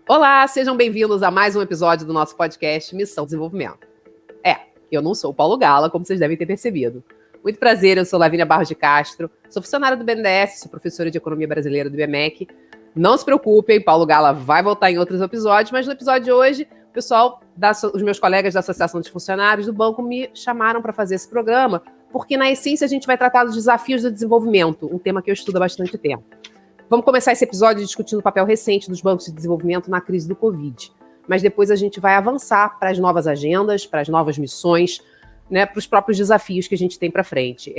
Olá, sejam bem-vindos a mais um episódio do nosso podcast Missão Desenvolvimento. Eu não sou o Paulo Gala, como vocês devem ter percebido. Muito prazer, eu sou Lavínia Barros de Castro, sou funcionária do BNDES, sou professora de Economia Brasileira do IBMEC. Não se preocupem, Paulo Gala vai voltar em outros episódios, mas no episódio de hoje, o pessoal, os meus colegas da Associação de Funcionários do Banco me chamaram para fazer esse programa, porque na essência a gente vai tratar dos desafios do desenvolvimento, um tema que eu estudo há bastante tempo. Vamos começar esse episódio discutindo o papel recente dos bancos de desenvolvimento na crise do Covid. Mas depois a gente vai avançar para as novas agendas, para as novas missões, né, para os próprios desafios que a gente tem para frente.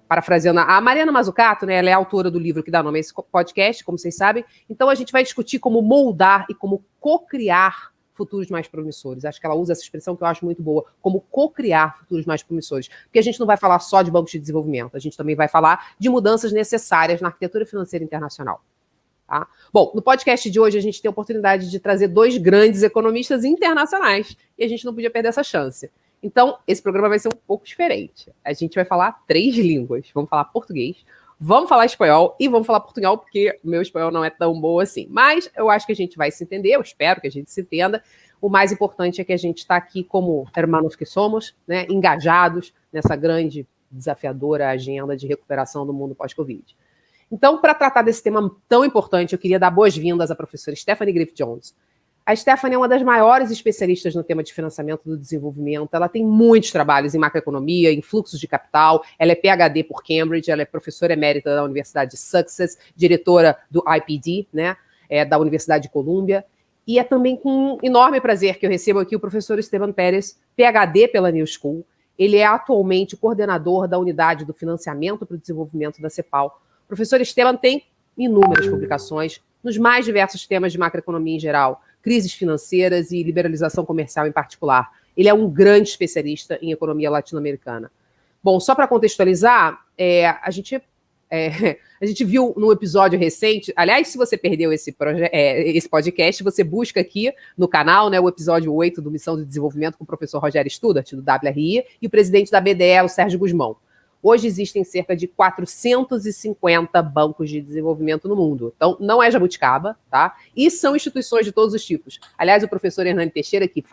Parafraseando a Mariana Mazzucato, né, ela é autora do livro que dá nome a esse podcast, como vocês sabem. Então a gente vai discutir como moldar e como co-criar futuros mais promissores. Acho que ela usa essa expressão que eu acho muito boa, como co-criar futuros mais promissores. Porque a gente não vai falar só de bancos de desenvolvimento, a gente também vai falar de mudanças necessárias na arquitetura financeira internacional. Tá? Bom, no podcast de hoje a gente tem a oportunidade de trazer dois grandes economistas internacionais e a gente não podia perder essa chance. Então, esse programa vai ser um pouco diferente. A gente vai falar 3 línguas. Vamos falar português, vamos falar espanhol e vamos falar portunhol, porque o meu espanhol não é tão bom assim. Mas eu acho que a gente vai se entender, eu espero que a gente se entenda. O mais importante é que a gente está aqui como hermanos que somos, né, engajados nessa grande, desafiadora agenda de recuperação do mundo pós-Covid. Então, para tratar desse tema tão importante, eu queria dar boas-vindas à professora Stephanie Griffith-Jones. A Stephanie é uma das maiores especialistas no tema de financiamento do desenvolvimento. Ela tem muitos trabalhos em macroeconomia, em fluxos de capital. Ela é PhD por Cambridge, ela é professora emérita da Universidade de Sussex, diretora do IPD, né, da Universidade de Colômbia. E é também com um enorme prazer que eu recebo aqui o professor Esteban Pérez, PhD pela New School. Ele é atualmente coordenador da unidade do financiamento para o desenvolvimento da CEPAL. O professor Esteban tem inúmeras publicações nos mais diversos temas de macroeconomia em geral, crises financeiras e liberalização comercial em particular. Ele é um grande especialista em economia latino-americana. Bom, só para contextualizar, a gente viu num episódio recente, aliás, se você perdeu esse podcast, você busca aqui no canal, né, o episódio 8 do Missão de Desenvolvimento com o professor Rogério Studart, do WRI, e o presidente da BDE, o Sérgio Gusmão. Hoje existem cerca de 450 bancos de desenvolvimento no mundo. Então, não é jabuticaba, tá? E são instituições de todos os tipos. Aliás, o professor Hernani Teixeira, que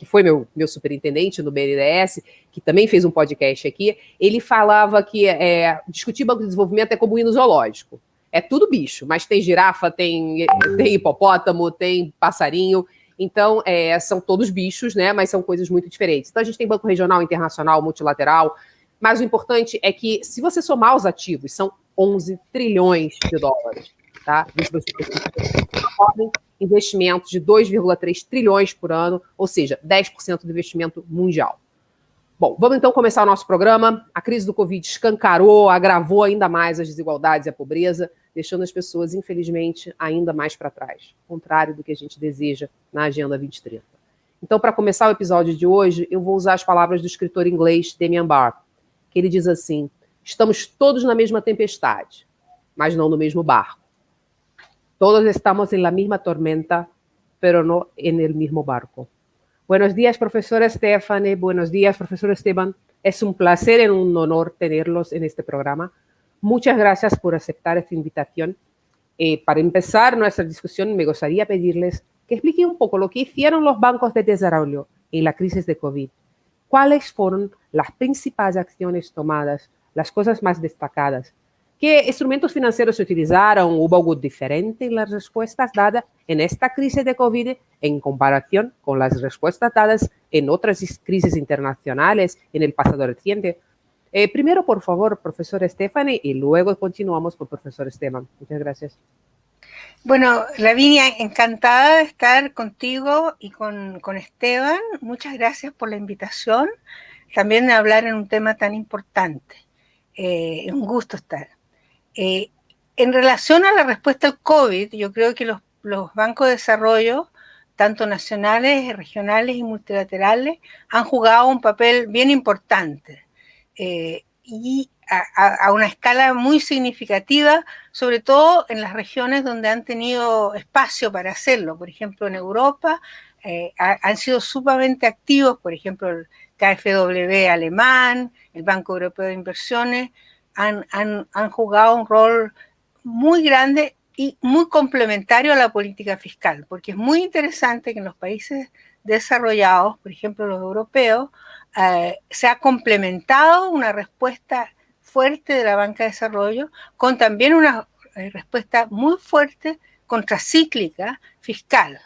foi meu superintendente no BNDES, que também fez um podcast aqui, ele falava que discutir banco de desenvolvimento é como ir no zoológico. É tudo bicho, mas tem girafa, tem hipopótamo, tem passarinho. Então, são todos bichos, né? Mas são coisas muito diferentes. Então, a gente tem banco regional, internacional, multilateral. Mas o importante é que, se você somar os ativos, são 11 trilhões de dólares. Tá? Investimentos de 2,3 trilhões por ano, ou seja, 10% do investimento mundial. Bom, vamos então começar o nosso programa. A crise do Covid escancarou, agravou ainda mais as desigualdades e a pobreza, deixando as pessoas, infelizmente, ainda mais para trás, ao contrário do que a gente deseja na Agenda 2030. Então, para começar o episódio de hoje, eu vou usar as palavras do escritor inglês Damian Barr, que ele diz assim: estamos todos na mesma tempestade, mas não no mesmo barco. Todos estamos en la misma tormenta, pero no en el mismo barco. Buenos días, profesora Stephanie. Buenos días, profesor Esteban. Es un placer y un honor tenerlos en este programa. Muchas gracias por aceptar esta invitación. Para empezar nuestra discusión, me gustaría pedirles que expliquen un poco lo que hicieron los bancos de desarrollo en la crisis de COVID. ¿Cuáles fueron las principales acciones tomadas, las cosas más destacadas? ¿Qué instrumentos financieros se utilizaron? ¿Hubo algo diferente en las respuestas dadas en esta crisis de COVID en comparación con las respuestas dadas en otras crisis internacionales en el pasado reciente? Primero, por favor, profesor Stephanie, y luego continuamos con profesor Esteban. Muchas gracias. Bueno, Lavínia, encantada de estar contigo y con Esteban. Muchas gracias por la invitación, también de hablar en un tema tan importante. Es un gusto estar. En relación a la respuesta al COVID, yo creo que los bancos de desarrollo, tanto nacionales, regionales y multilaterales, han jugado un papel bien importante y a una escala muy significativa, sobre todo en las regiones donde han tenido espacio para hacerlo. Por ejemplo, en Europa han sido sumamente activos, por ejemplo, el KfW alemán, el Banco Europeo de Inversiones, han jugado un rol muy grande y muy complementario a la política fiscal, porque es muy interesante que en los países desarrollados, por ejemplo los europeos, se ha complementado una respuesta fuerte de la banca de desarrollo con también una respuesta muy fuerte contracíclica fiscal.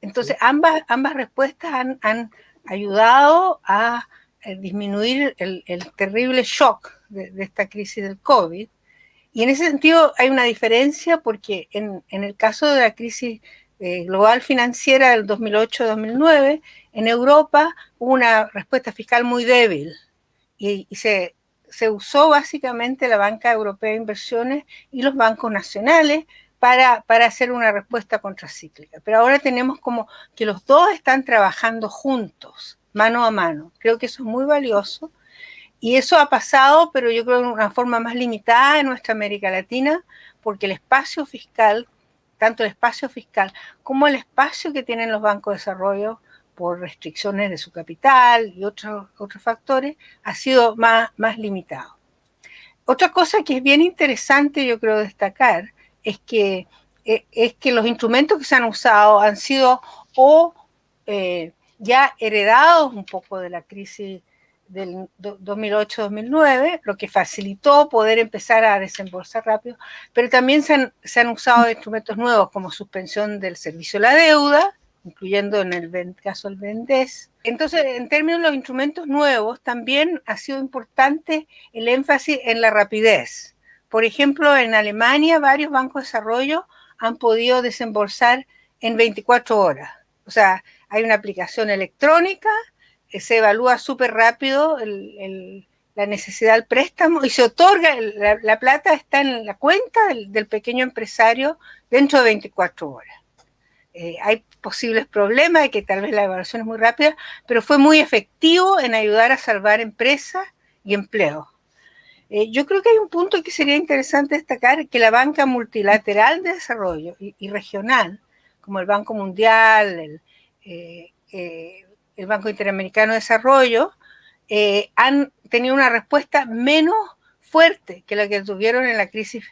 Entonces, ambas respuestas han ayudado a disminuir el terrible shock de esta crisis del COVID. Y en ese sentido hay una diferencia porque en el caso de la crisis global financiera del 2008-2009, en Europa hubo una respuesta fiscal muy débil y se usó básicamente la banca europea de inversiones y los bancos nacionales para hacer una respuesta contracíclica. Pero ahora tenemos como que los dos están trabajando juntos, mano a mano. Creo que eso es muy valioso. Y eso ha pasado, pero yo creo de una forma más limitada en nuestra América Latina, porque el espacio fiscal, tanto el espacio fiscal como el espacio que tienen los bancos de desarrollo por restricciones de su capital y otros factores, ha sido más limitado. Otra cosa que es bien interesante, yo creo, destacar, es que los instrumentos que se han usado han sido ya heredados un poco de la crisis del 2008-2009, lo que facilitó poder empezar a desembolsar rápido, pero también se han usado instrumentos nuevos como suspensión del servicio de la deuda, incluyendo en el caso del BNDES. Entonces, en términos de los instrumentos nuevos, también ha sido importante el énfasis en la rapidez. Por ejemplo, en Alemania, varios bancos de desarrollo han podido desembolsar en 24 horas. O sea, hay una aplicación electrónica, se evalúa súper rápido la necesidad del préstamo y se otorga, la plata está en la cuenta del pequeño empresario dentro de 24 horas. Hay posibles problemas de que tal vez la evaluación es muy rápida, pero fue muy efectivo en ayudar a salvar empresas y empleos. Yo creo que hay un punto que sería interesante destacar, que la banca multilateral de desarrollo y regional, como el Banco Mundial, el Banco Interamericano de Desarrollo, han tenido una respuesta menos fuerte que la que tuvieron en la crisis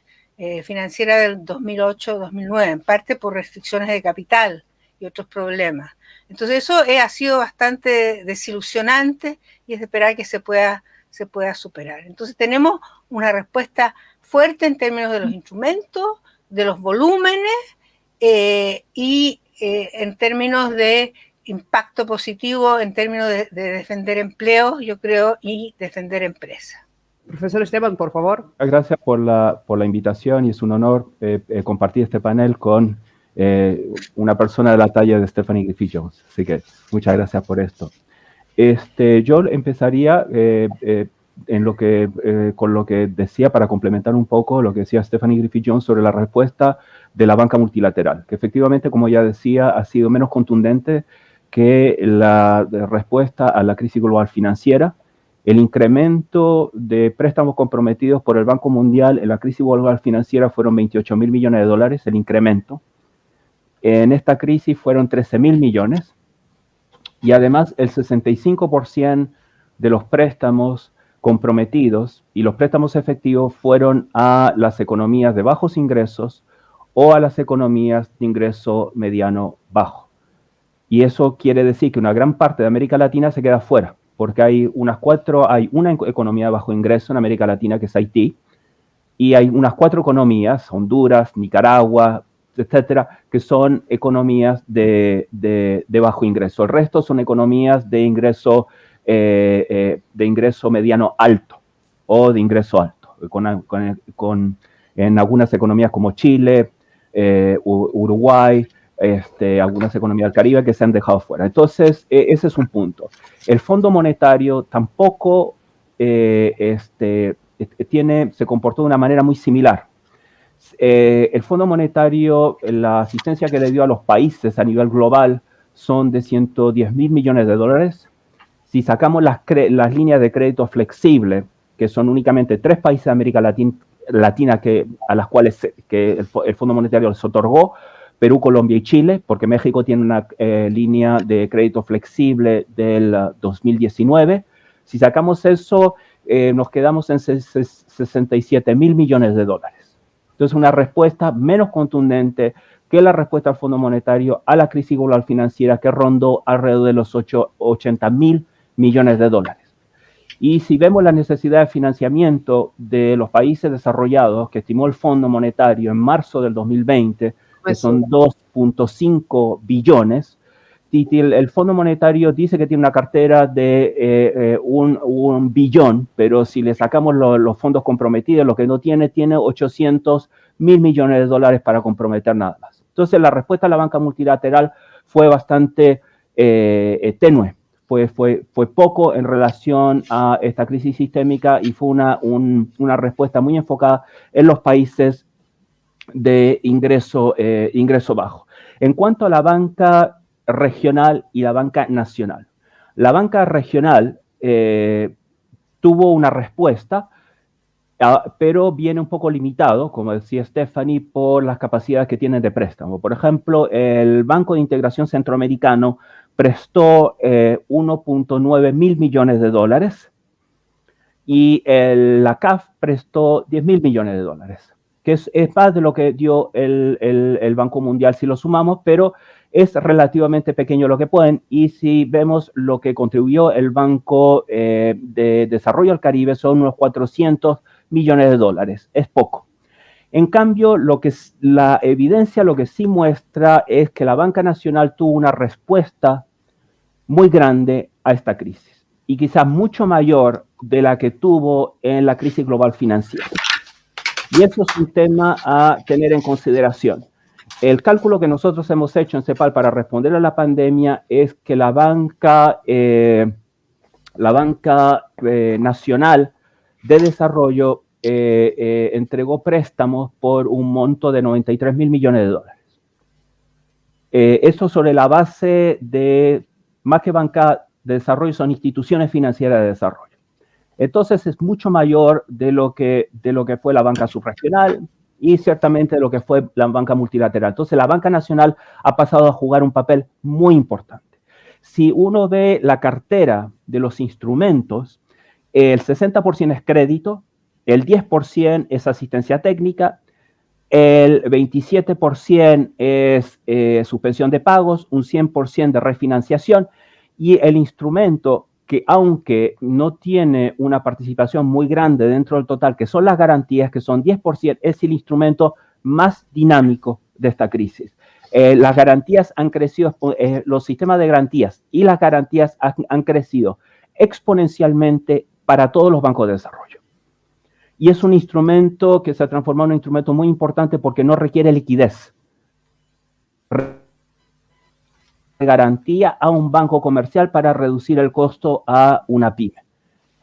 financiera del 2008-2009, en parte por restricciones de capital y otros problemas. Entonces eso ha sido bastante desilusionante y es de esperar que se pueda superar. Entonces tenemos una respuesta fuerte en términos de los instrumentos, de los volúmenes y en términos de impacto positivo, en términos de defender empleos, yo creo, y defender empresas. Profesor Esteban, por favor. Gracias por la invitación y es un honor compartir este panel con una persona de la talla de Stephanie Griffith-Jones. Así que muchas gracias por esto. Yo empezaría con lo que decía, para complementar un poco lo que decía Stephanie Griffith-Jones sobre la respuesta de la banca multilateral, que efectivamente, como ya decía, ha sido menos contundente que la respuesta a la crisis global financiera. El incremento de préstamos comprometidos por el Banco Mundial en la crisis global financiera fueron 28.000 millones de dólares, el incremento. En esta crisis fueron 13.000 millones. Y además, el 65% de los préstamos comprometidos y los préstamos efectivos fueron a las economías de bajos ingresos o a las economías de ingreso mediano bajo. Y eso quiere decir que una gran parte de América Latina se queda fuera, porque hay una economía de bajo ingreso en América Latina, que es Haití, y hay unas 4 economías, Honduras, Nicaragua, etcétera, que son economías de bajo ingreso. El resto son economías de ingreso mediano alto o de ingreso alto, en algunas economías como Chile, Uruguay, algunas economías del Caribe que se han dejado fuera. Entonces, ese es un punto. El Fondo Monetario tampoco se comportó de una manera muy similar. El Fondo Monetario, la asistencia que le dio a los países a nivel global son de 110.000 millones de dólares. Si sacamos las líneas de crédito flexible, que son únicamente 3 países de América Latina a las cuales el Fondo Monetario les otorgó, Perú, Colombia y Chile, porque México tiene una línea de crédito flexible del 2019. Si sacamos eso, nos quedamos en 67.000 millones de dólares. Entonces, una respuesta menos contundente que la respuesta del Fondo Monetario a la crisis global financiera que rondó alrededor de los 80.000 millones de dólares. Y si vemos la necesidad de financiamiento de los países desarrollados, que estimó el Fondo Monetario en marzo del 2020, que son 2.5 billones, el Fondo Monetario dice que tiene una cartera de un billón, pero si le sacamos los fondos comprometidos, lo que no tiene 800.000 millones de dólares para comprometer nada más. Entonces, la respuesta a la banca multilateral fue bastante tenue. Fue poco en relación a esta crisis sistémica y fue una respuesta muy enfocada en los países de ingreso bajo. En cuanto a la banca regional y la banca nacional, la banca regional tuvo una respuesta, pero viene un poco limitado, como decía Stephanie, por las capacidades que tienen de préstamo. Por ejemplo, el Banco de Integración Centroamericano prestó 1.9 mil millones de dólares y la CAF prestó 10 mil millones de dólares, que es más de lo que dio el Banco Mundial si lo sumamos, pero es relativamente pequeño lo que pueden. Y si vemos lo que contribuyó el Banco de Desarrollo del Caribe, son unos 400 millones de dólares. Es poco. En cambio, la evidencia lo que sí muestra es que la banca nacional tuvo una respuesta muy grande a esta crisis y quizás mucho mayor de la que tuvo en la crisis global financiera. Y eso es un tema a tener en consideración. El cálculo que nosotros hemos hecho en CEPAL para responder a la pandemia es que la banca nacional de desarrollo entregó préstamos por un monto de 93 mil millones de dólares. Eso sobre la base de, más que banca de desarrollo, son instituciones financieras de desarrollo. Entonces es mucho mayor de lo que fue la banca subregional y ciertamente de lo que fue la banca multilateral. Entonces la banca nacional ha pasado a jugar un papel muy importante. Si uno ve la cartera de los instrumentos, el 60% es crédito, el 10% es asistencia técnica, el 27% es suspensión de pagos, un 100% de refinanciación y el instrumento que aunque no tiene una participación muy grande dentro del total, que son las garantías, que son 10%, es el instrumento más dinámico de esta crisis. Las garantías han crecido, los sistemas de garantías y las garantías han crecido exponencialmente para todos los bancos de desarrollo. Y es un instrumento que se ha transformado en un instrumento muy importante porque no requiere liquidez. Garantía a un banco comercial para reducir el costo a una pyme.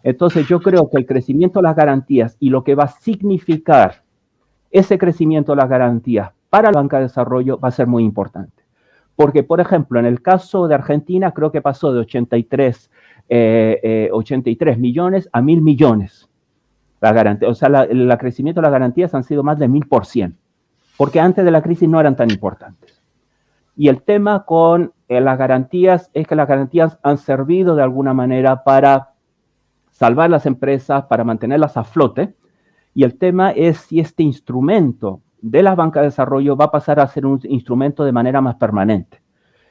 Entonces yo creo que el crecimiento de las garantías y lo que va a significar ese crecimiento de las garantías para la banca de desarrollo va a ser muy importante. Porque, por ejemplo, en el caso de Argentina creo que pasó de 83 millones a 1.000 millones. La garantía, o sea, el crecimiento de las garantías han sido más de 1000%, porque antes de la crisis no eran tan importantes. Y el tema con las garantías es que las garantías han servido de alguna manera para salvar las empresas, para mantenerlas a flote. Y el tema es si este instrumento de las bancas de desarrollo va a pasar a ser un instrumento de manera más permanente.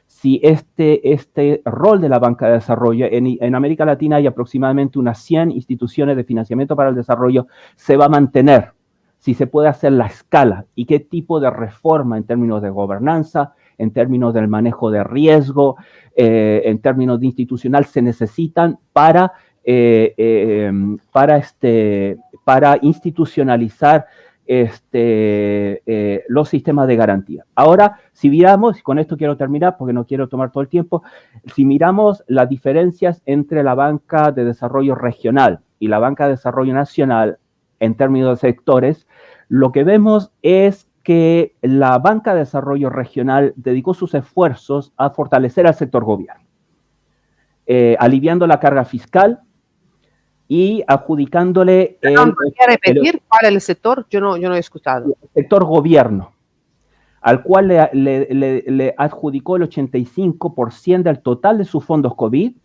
Si este rol de la banca de desarrollo, en América Latina hay aproximadamente unas 100 instituciones de financiamiento para el desarrollo, se va a mantener, si se puede hacer la escala y qué tipo de reforma en términos de gobernanza, en términos del manejo de riesgo, en términos de institucional se necesitan para institucionalizar los sistemas de garantía. Ahora, si miramos, y con esto quiero terminar porque no quiero tomar todo el tiempo, si miramos las diferencias entre la banca de desarrollo regional y la banca de desarrollo nacional en términos de sectores, lo que vemos es que la banca de desarrollo regional dedicó sus esfuerzos a fortalecer al sector gobierno, aliviando la carga fiscal y adjudicándole... ¿Podría repetir cuál es el sector? Yo no he escuchado. El sector gobierno, al cual le adjudicó el 85% del total de sus fondos COVID,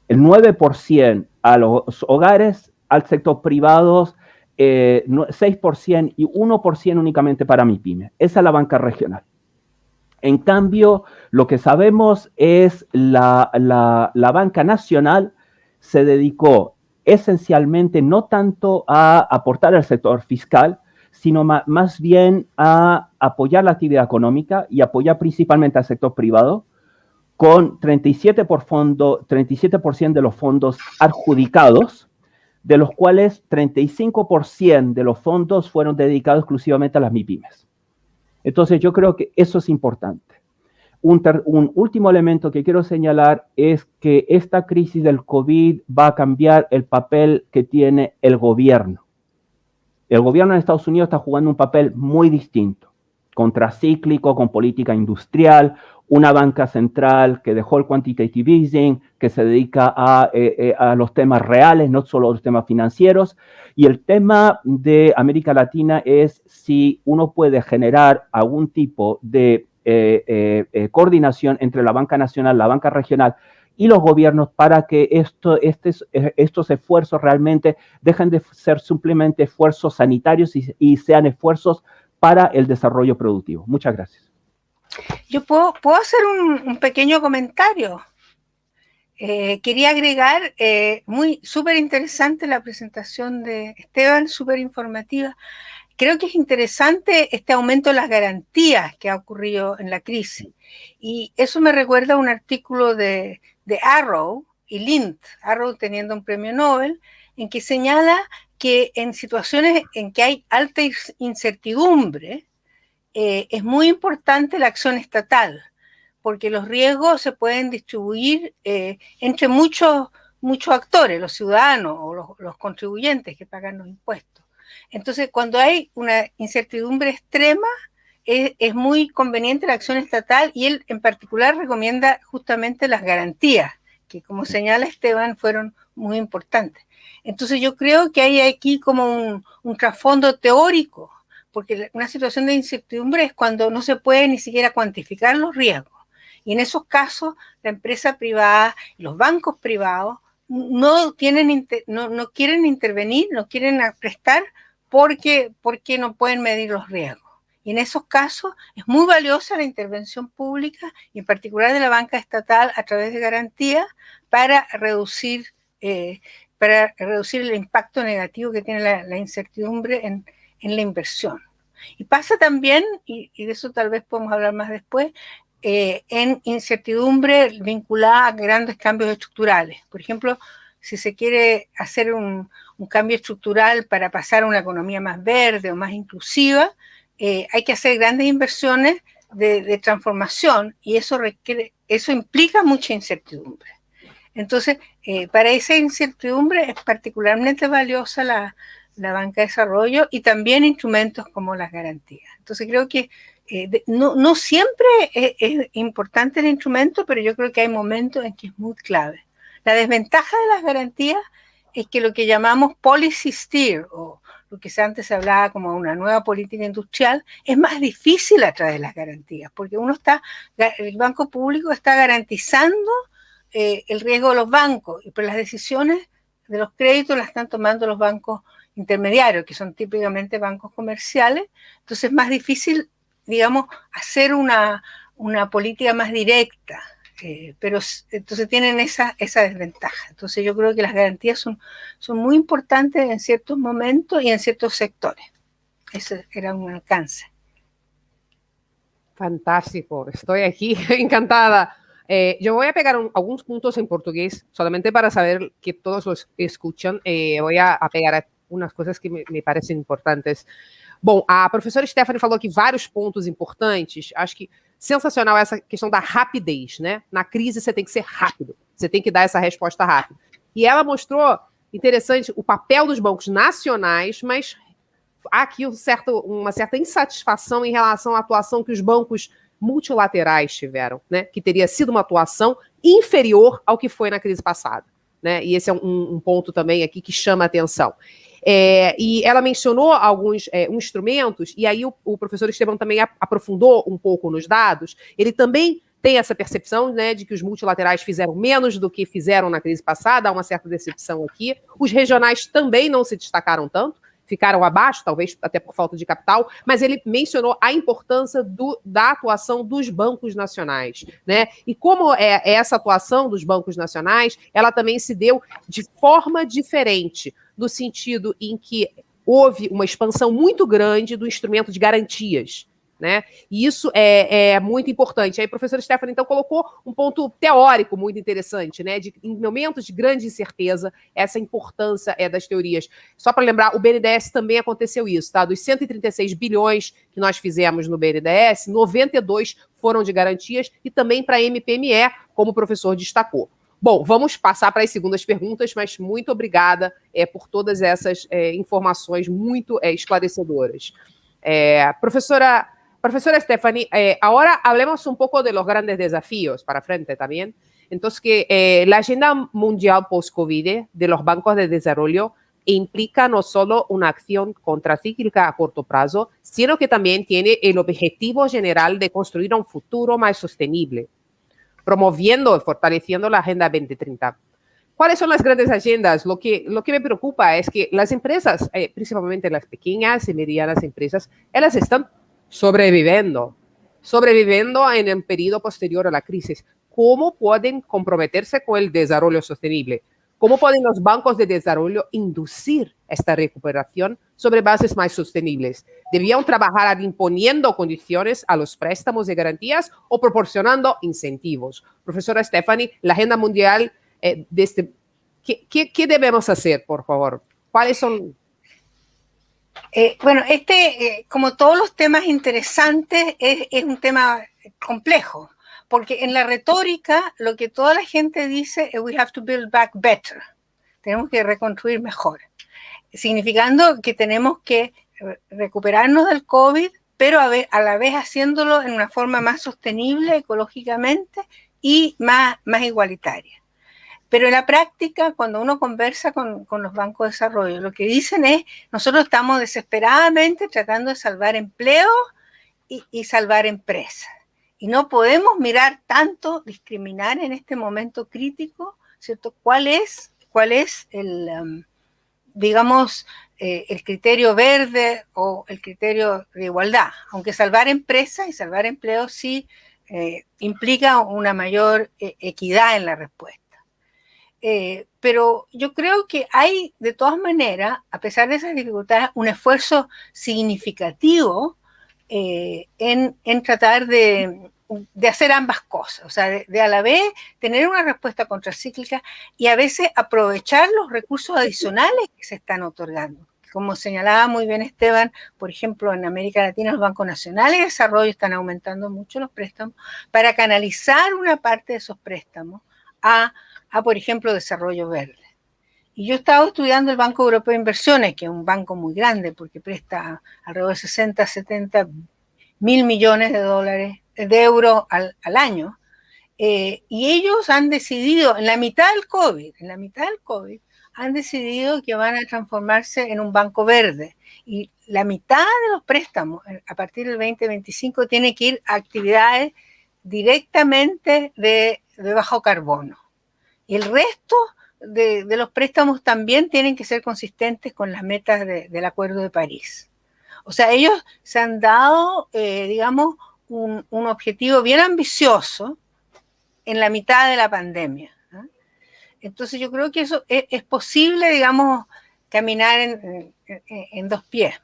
el 9% a los hogares, al sector privado 6% y 1% únicamente para MIPYME. Esa es la banca regional. En cambio, lo que sabemos es la banca nacional se dedicó esencialmente no tanto a aportar al sector fiscal, sino más bien a apoyar la actividad económica y apoyar principalmente al sector privado, con 37% de los fondos adjudicados, de los cuales 35% de los fondos fueron dedicados exclusivamente a las MIPYMES. Entonces yo creo que eso es importante. Un último elemento que quiero señalar es que esta crisis del COVID va a cambiar el papel que tiene el gobierno. El gobierno de Estados Unidos está jugando un papel muy distinto, contracíclico, con política industrial, una banca central que dejó el quantitative easing, que se dedica a los temas reales, no solo a los temas financieros. Y el tema de América Latina es si uno puede generar algún tipo de coordinación entre la banca nacional, la banca regional y los gobiernos para que estos esfuerzos realmente dejen de ser simplemente esfuerzos sanitarios y sean esfuerzos para el desarrollo productivo. Muchas gracias. Yo puedo hacer un pequeño comentario. Quería agregar, súper interesante la presentación de Esteban, súper informativa. Creo que es interesante este aumento de las garantías que ha ocurrido en la crisis. Y eso me recuerda a un artículo de Arrow y Lind, Arrow teniendo un premio Nobel, en que señala que en situaciones en que hay alta incertidumbre, es muy importante la acción estatal, porque los riesgos se pueden distribuir entre muchos actores, los ciudadanos o los contribuyentes que pagan los impuestos. Entonces, cuando hay una incertidumbre extrema, es muy conveniente la acción estatal, y él en particular recomienda justamente las garantías, que como señala Esteban, fueron muy importantes. Entonces yo creo que hay aquí como un trasfondo teórico, porque una situación de incertidumbre es cuando no se puede ni siquiera cuantificar los riesgos. Y en esos casos, la empresa privada, los bancos privados, no quieren intervenir, no quieren prestar porque no pueden medir los riesgos. Y en esos casos es muy valiosa la intervención pública, y en particular de la banca estatal a través de garantías, para reducir el impacto negativo que tiene la incertidumbre en la inversión. Y pasa también, y de eso tal vez podemos hablar más después, en incertidumbre vinculada a grandes cambios estructurales. Por ejemplo, si se quiere hacer un cambio estructural para pasar a una economía más verde o más inclusiva, hay que hacer grandes inversiones de transformación, y eso implica mucha incertidumbre. Entonces, para esa incertidumbre es particularmente valiosa la banca de desarrollo, y también instrumentos como las garantías. Entonces creo que no siempre es importante el instrumento, pero yo creo que hay momentos en que es muy clave. La desventaja de las garantías es que lo que llamamos policy steer, o lo que antes se hablaba como una nueva política industrial, es más difícil a través de las garantías, porque el banco público está garantizando el riesgo de los bancos, pero las decisiones de los créditos las están tomando los bancos intermediarios, que son típicamente bancos comerciales. Entonces es más difícil, digamos, hacer una política más directa, pero entonces tienen esa desventaja. Entonces yo creo que las garantías son muy importantes en ciertos momentos y en ciertos sectores. Ese era un alcance. Fantástico, estoy aquí encantada. Yo voy a pegar algunos puntos en portugués, solamente para saber que todos los escuchan. Voy a pegar umas coisas que me parecem importantes. Bom, a professora Stephanie falou aqui vários pontos importantes. Acho que sensacional essa questão da rapidez, né? Na crise você tem que ser rápido, você tem que dar essa resposta rápida. E ela mostrou, interessante, o papel dos bancos nacionais, mas há aqui uma certa insatisfação em relação à atuação que os bancos multilaterais tiveram, né? Que teria sido uma atuação inferior ao que foi na crise passada, né? E esse é um ponto também aqui que chama a atenção. E ela mencionou alguns instrumentos, e aí o professor Esteban também aprofundou um pouco nos dados. Ele também tem essa percepção, né, de que os multilaterais fizeram menos do que fizeram na crise passada, há uma certa decepção aqui. Os regionais também não se destacaram tanto, ficaram abaixo, talvez até por falta de capital, mas ele mencionou a importância da atuação dos bancos nacionais, né? E como essa atuação dos bancos nacionais, ela também se deu de forma diferente, no sentido em que houve uma expansão muito grande do instrumento de garantias, né? E isso é muito importante. Aí a professora Stephanie, então, colocou um ponto teórico muito interessante, né? Em momentos de grande incerteza, essa importância das teorias. Só para lembrar, o BNDES também aconteceu isso, tá? Dos 136 bilhões que nós fizemos no BNDES, 92 foram de garantias e também para a MPME, como o professor destacou. Bom, vamos passar para as segundas perguntas, mas muito obrigada por todas essas informações muito esclarecedoras. Profesora Stephanie, ahora hablemos un poco de los grandes desafíos para frente también. Entonces, que la agenda mundial post-COVID de los bancos de desarrollo implica no solo una acción contracíclica a corto plazo, sino que también tiene el objetivo general de construir un futuro más sostenible, promoviendo y fortaleciendo la Agenda 2030. ¿Cuáles son las grandes agendas? Lo que me preocupa es que las empresas, principalmente las pequeñas y medianas empresas, ellas están sobreviviendo en el periodo posterior a la crisis. ¿Cómo pueden comprometerse con el desarrollo sostenible? ¿Cómo pueden los bancos de desarrollo inducir esta recuperación sobre bases más sostenibles? ¿Debían trabajar imponiendo condiciones a los préstamos de garantías o proporcionando incentivos? Profesora Stephanie, la agenda mundial, ¿qué debemos hacer, por favor? ¿Cuáles son? Bueno, como todos los temas interesantes, es un tema complejo, porque en la retórica lo que toda la gente dice es we have to build back better, tenemos que reconstruir mejor, significando que tenemos que recuperarnos del COVID, pero a la vez haciéndolo en una forma más sostenible ecológicamente y más igualitaria. Pero en la práctica, cuando uno conversa con los bancos de desarrollo, lo que dicen es, nosotros estamos desesperadamente tratando de salvar empleos y salvar empresas. Y no podemos mirar tanto, discriminar en este momento crítico, ¿cierto? ¿Cuál es el, digamos, el criterio verde o el criterio de igualdad? Aunque salvar empresas y salvar empleos sí implica una mayor equidad en la respuesta. Pero yo creo que hay, de todas maneras, a pesar de esas dificultades, un esfuerzo significativo en tratar de hacer ambas cosas, o sea, de a la vez tener una respuesta contracíclica y a veces aprovechar los recursos adicionales que se están otorgando. Como señalaba muy bien Esteban, por ejemplo, en América Latina los bancos nacionales de desarrollo están aumentando mucho los préstamos para canalizar una parte de esos préstamos a por ejemplo, desarrollo verde. Y yo he estado estudiando el Banco Europeo de Inversiones, que es un banco muy grande porque presta alrededor de 60, 70 mil millones de euros al año. Y ellos han decidido, en la mitad del COVID, han decidido que van a transformarse en un banco verde. Y la mitad de los préstamos, a partir del 2025, tiene que ir a actividades directamente de bajo carbono. Y el resto de los préstamos también tienen que ser consistentes con las metas del Acuerdo de París. O sea, ellos se han dado, digamos, un objetivo bien ambicioso en la mitad de la pandemia, ¿no? Entonces yo creo que eso es posible, digamos, caminar en dos pies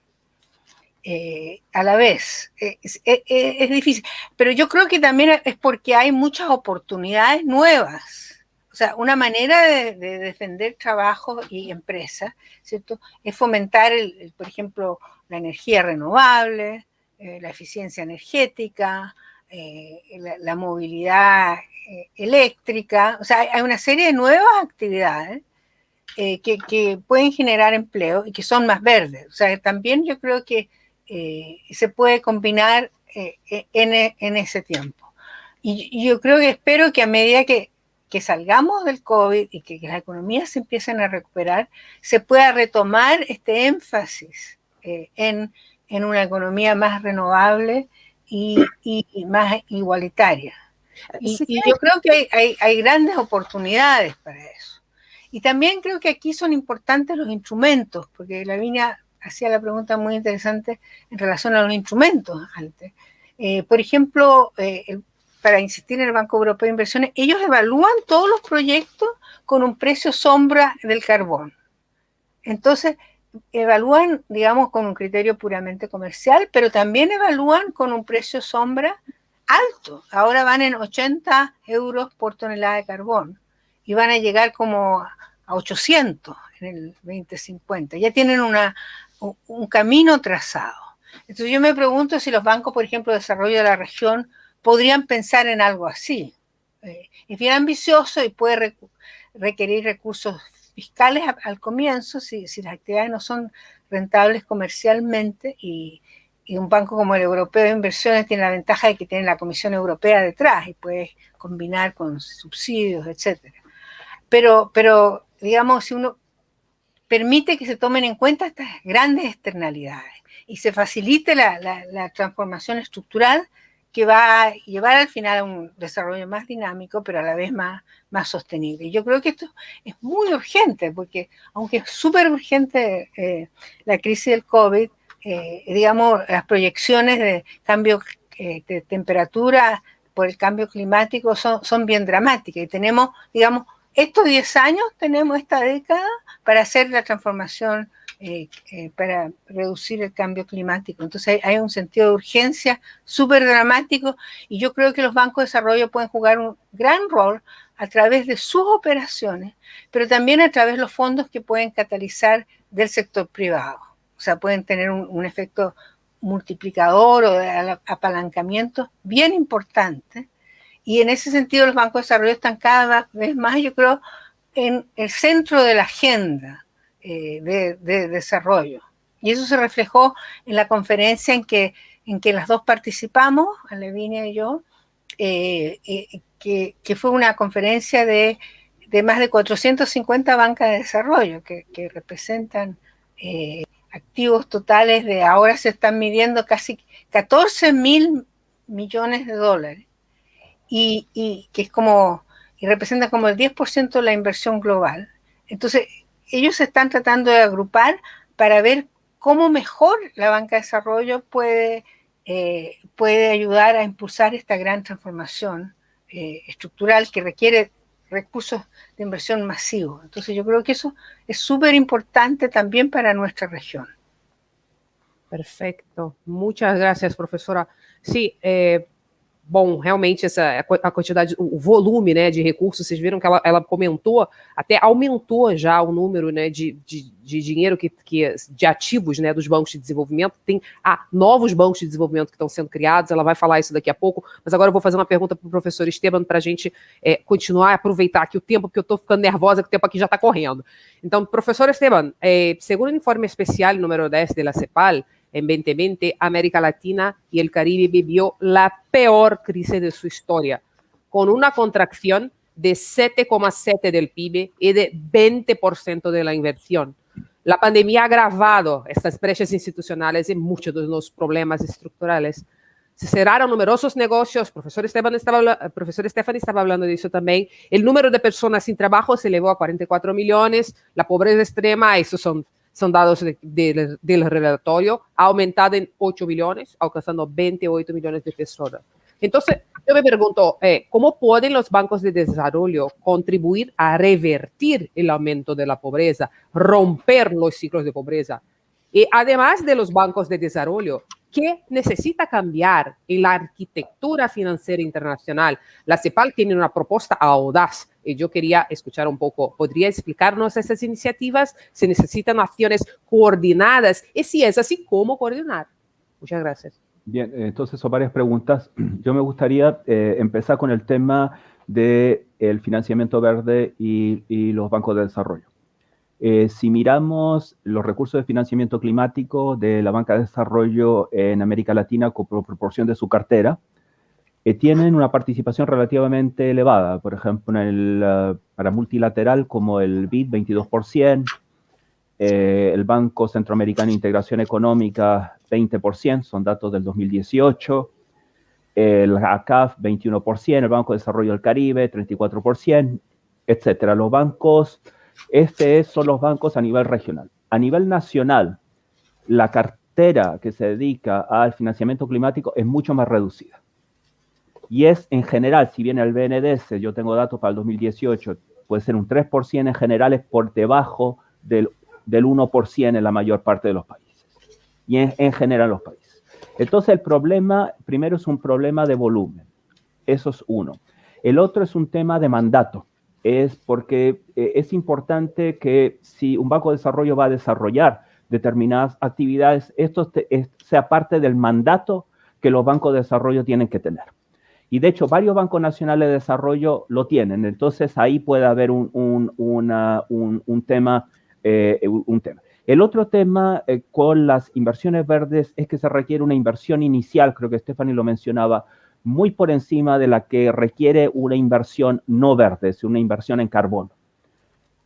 a la vez. Es difícil, pero yo creo que también es porque hay muchas oportunidades nuevas. O sea, una manera de defender trabajos y empresas, ¿cierto?, es fomentar, por ejemplo, la energía renovable, la eficiencia energética, la movilidad eléctrica. O sea, hay una serie de nuevas actividades que pueden generar empleo y que son más verdes. O sea, también yo creo que se puede combinar en ese tiempo. Y yo creo que espero que a medida que salgamos del COVID y que las economías se empiecen a recuperar, se pueda retomar este énfasis en una economía más renovable y más igualitaria. Y yo creo que hay grandes oportunidades para eso. Y también creo que aquí son importantes los instrumentos, porque Lavinia hacía la pregunta muy interesante en relación a los instrumentos antes. Por ejemplo, para insistir en el Banco Europeo de Inversiones, ellos evalúan todos los proyectos con un precio sombra del carbón. Entonces, evalúan, digamos, con un criterio puramente comercial, pero también evalúan con un precio sombra alto. Ahora van en 80 euros por tonelada de carbón y van a llegar como a 800 en el 2050. Ya tienen un camino trazado. Entonces yo me pregunto si los bancos, por ejemplo, de desarrollo de la región, podrían pensar en algo así. Es bien ambicioso y puede requerir recursos fiscales al comienzo si las actividades no son rentables comercialmente, y un banco como el Europeo de Inversiones tiene la ventaja de que tiene la Comisión Europea detrás y puede combinar con subsidios, etc. Pero digamos, si uno permite que se tomen en cuenta estas grandes externalidades y se facilite la transformación estructural que va a llevar al final a un desarrollo más dinámico, pero a la vez más sostenible. Y yo creo que esto es muy urgente, porque aunque es súper urgente la crisis del COVID, digamos, las proyecciones de cambio de temperatura por el cambio climático son bien dramáticas. Y tenemos, digamos, estos 10 años, tenemos esta década para hacer la transformación, para reducir el cambio climático. Entonces hay un sentido de urgencia súper dramático, y yo creo que los bancos de desarrollo pueden jugar un gran rol a través de sus operaciones, pero también a través de los fondos que pueden catalizar del sector privado. O sea, pueden tener un efecto multiplicador o de apalancamiento bien importante. Y en ese sentido los bancos de desarrollo están cada vez más, yo creo, en el centro de la agenda de desarrollo. Y eso se reflejó en la conferencia en que las dos participamos, Lavinia y yo, que fue una conferencia de más de 450 bancas de desarrollo que representan activos totales de, ahora se están midiendo casi 14.000 millones de dólares, y que es como, y representa como el 10% de la inversión global. Entonces, ellos se están tratando de agrupar para ver cómo mejor la banca de desarrollo puede ayudar a impulsar esta gran transformación estructural que requiere recursos de inversión masivos. Entonces yo creo que eso es súper importante también para nuestra región. Perfeito. Muitas graças, professora. Sim, bom, realmente a quantidade, o volume, né, de recursos, vocês viram que ela comentou, até aumentou já o número, né, de dinheiro de ativos, né, dos bancos de desenvolvimento. Tem novos bancos de desenvolvimento que estão sendo criados, ela vai falar isso daqui a pouco, mas agora eu vou fazer uma pergunta para o professor Esteban para a gente continuar a aproveitar aqui o tempo, porque eu estou ficando nervosa que o tempo aqui já está correndo. Então, professor Esteban, segundo o informe especial número 10 da CEPAL, en 2020, América Latina y el Caribe vivió la peor crisis de su historia, con una contracción de 7,7% del PIB y de 20% de la inversión. La pandemia ha agravado estas brechas institucionales y muchos de los problemas estructurales. Se cerraron numerosos negocios, profesor Stefan estaba hablando de eso también. El número de personas sin trabajo se elevó a 44 millones, la pobreza extrema, esos son dados del relatorio, ha aumentado en 8 millones, alcanzando 28 millones de personas. Entonces, yo me pregunto, ¿cómo pueden los bancos de desarrollo contribuir a revertir el aumento de la pobreza, romper los ciclos de pobreza? Y además de los bancos de desarrollo, ¿qué necesita cambiar en la arquitectura financiera internacional? La CEPAL tiene una propuesta audaz y yo quería escuchar un poco. ¿Podría explicarnos esas iniciativas? ¿Se necesitan acciones coordinadas? Y si es así, ¿cómo coordinar? Muchas gracias. Bien, entonces son varias preguntas. Yo me gustaría empezar con el tema del financiamiento verde y los bancos de desarrollo. Si miramos los recursos de financiamiento climático de la banca de desarrollo en América Latina como proporción de su cartera, tienen una participación relativamente elevada. Por ejemplo, para multilateral como el BID, 22%, el Banco Centroamericano de Integración Económica, 20%, son datos del 2018, el ACAF, 21%, el Banco de Desarrollo del Caribe, 34%, etcétera. Los bancos... son los bancos a nivel regional. A nivel nacional, la cartera que se dedica al financiamiento climático es mucho más reducida. Y es en general, si bien el BNDES, yo tengo datos para el 2018, puede ser un 3% en general, es por debajo del 1% en la mayor parte de los países. Y en general los países. Entonces el problema, primero es un problema de volumen. Eso es uno. El otro es un tema de mandato. Es porque es importante que si un banco de desarrollo va a desarrollar determinadas actividades, esto sea parte del mandato que los bancos de desarrollo tienen que tener. Y de hecho, varios bancos nacionales de desarrollo lo tienen. Entonces, ahí puede haber un tema. El otro tema con las inversiones verdes es que se requiere una inversión inicial, creo que Stephanie lo mencionaba, muy por encima de la que requiere una inversión no verde, es una inversión en carbono.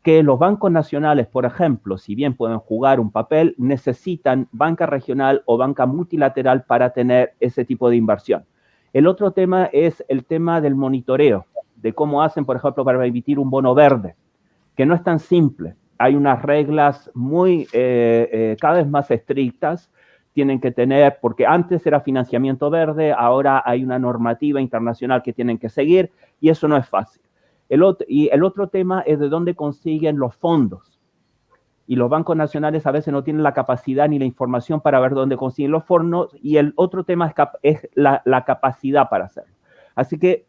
Que los bancos nacionales, por ejemplo, si bien pueden jugar un papel, necesitan banca regional o banca multilateral para tener ese tipo de inversión. El otro tema es el tema del monitoreo, de cómo hacen, por ejemplo, para emitir un bono verde, que no es tan simple. Hay unas reglas cada vez más estrictas, tienen que tener, porque antes era financiamiento verde, ahora hay una normativa internacional que tienen que seguir, y eso no es fácil. El otro tema es de dónde consiguen los fondos. Y los bancos nacionales a veces no tienen la capacidad ni la información para ver dónde consiguen los fondos, y el otro tema es la capacidad para hacerlo. Así que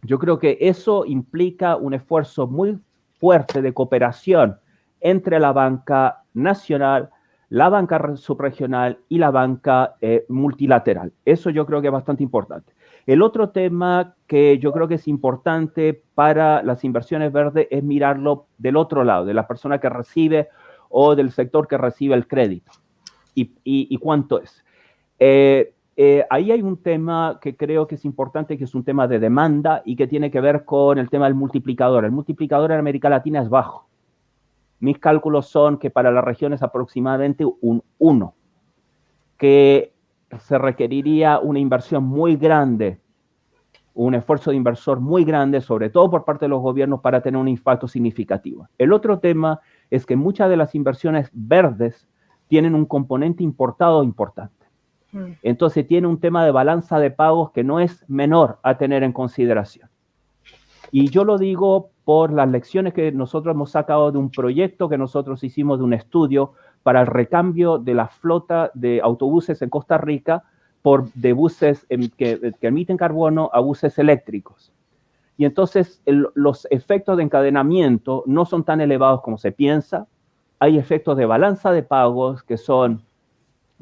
yo creo que eso implica un esfuerzo muy fuerte de cooperación entre la banca nacional, la banca subregional y la banca multilateral. Eso yo creo que es bastante importante. El otro tema que yo creo que es importante para las inversiones verdes es mirarlo del otro lado, de la persona que recibe o del sector que recibe el crédito. ¿Y cuánto es? Ahí hay un tema que creo que es importante, que es un tema de demanda y que tiene que ver con el tema del multiplicador. El multiplicador en América Latina es bajo. Mis cálculos son que para la región es aproximadamente un 1, que se requeriría una inversión muy grande, un esfuerzo de inversor muy grande, sobre todo por parte de los gobiernos, para tener un impacto significativo. El otro tema es que muchas de las inversiones verdes tienen un componente importado importante. Entonces tiene un tema de balanza de pagos que no es menor a tener en consideración. Y yo lo digo por las lecciones que nosotros hemos sacado de un proyecto que nosotros hicimos, de un estudio para el recambio de la flota de autobuses en Costa Rica de buses que emiten carbono a buses eléctricos. Y entonces los efectos de encadenamiento no son tan elevados como se piensa. Hay efectos de balanza de pagos que son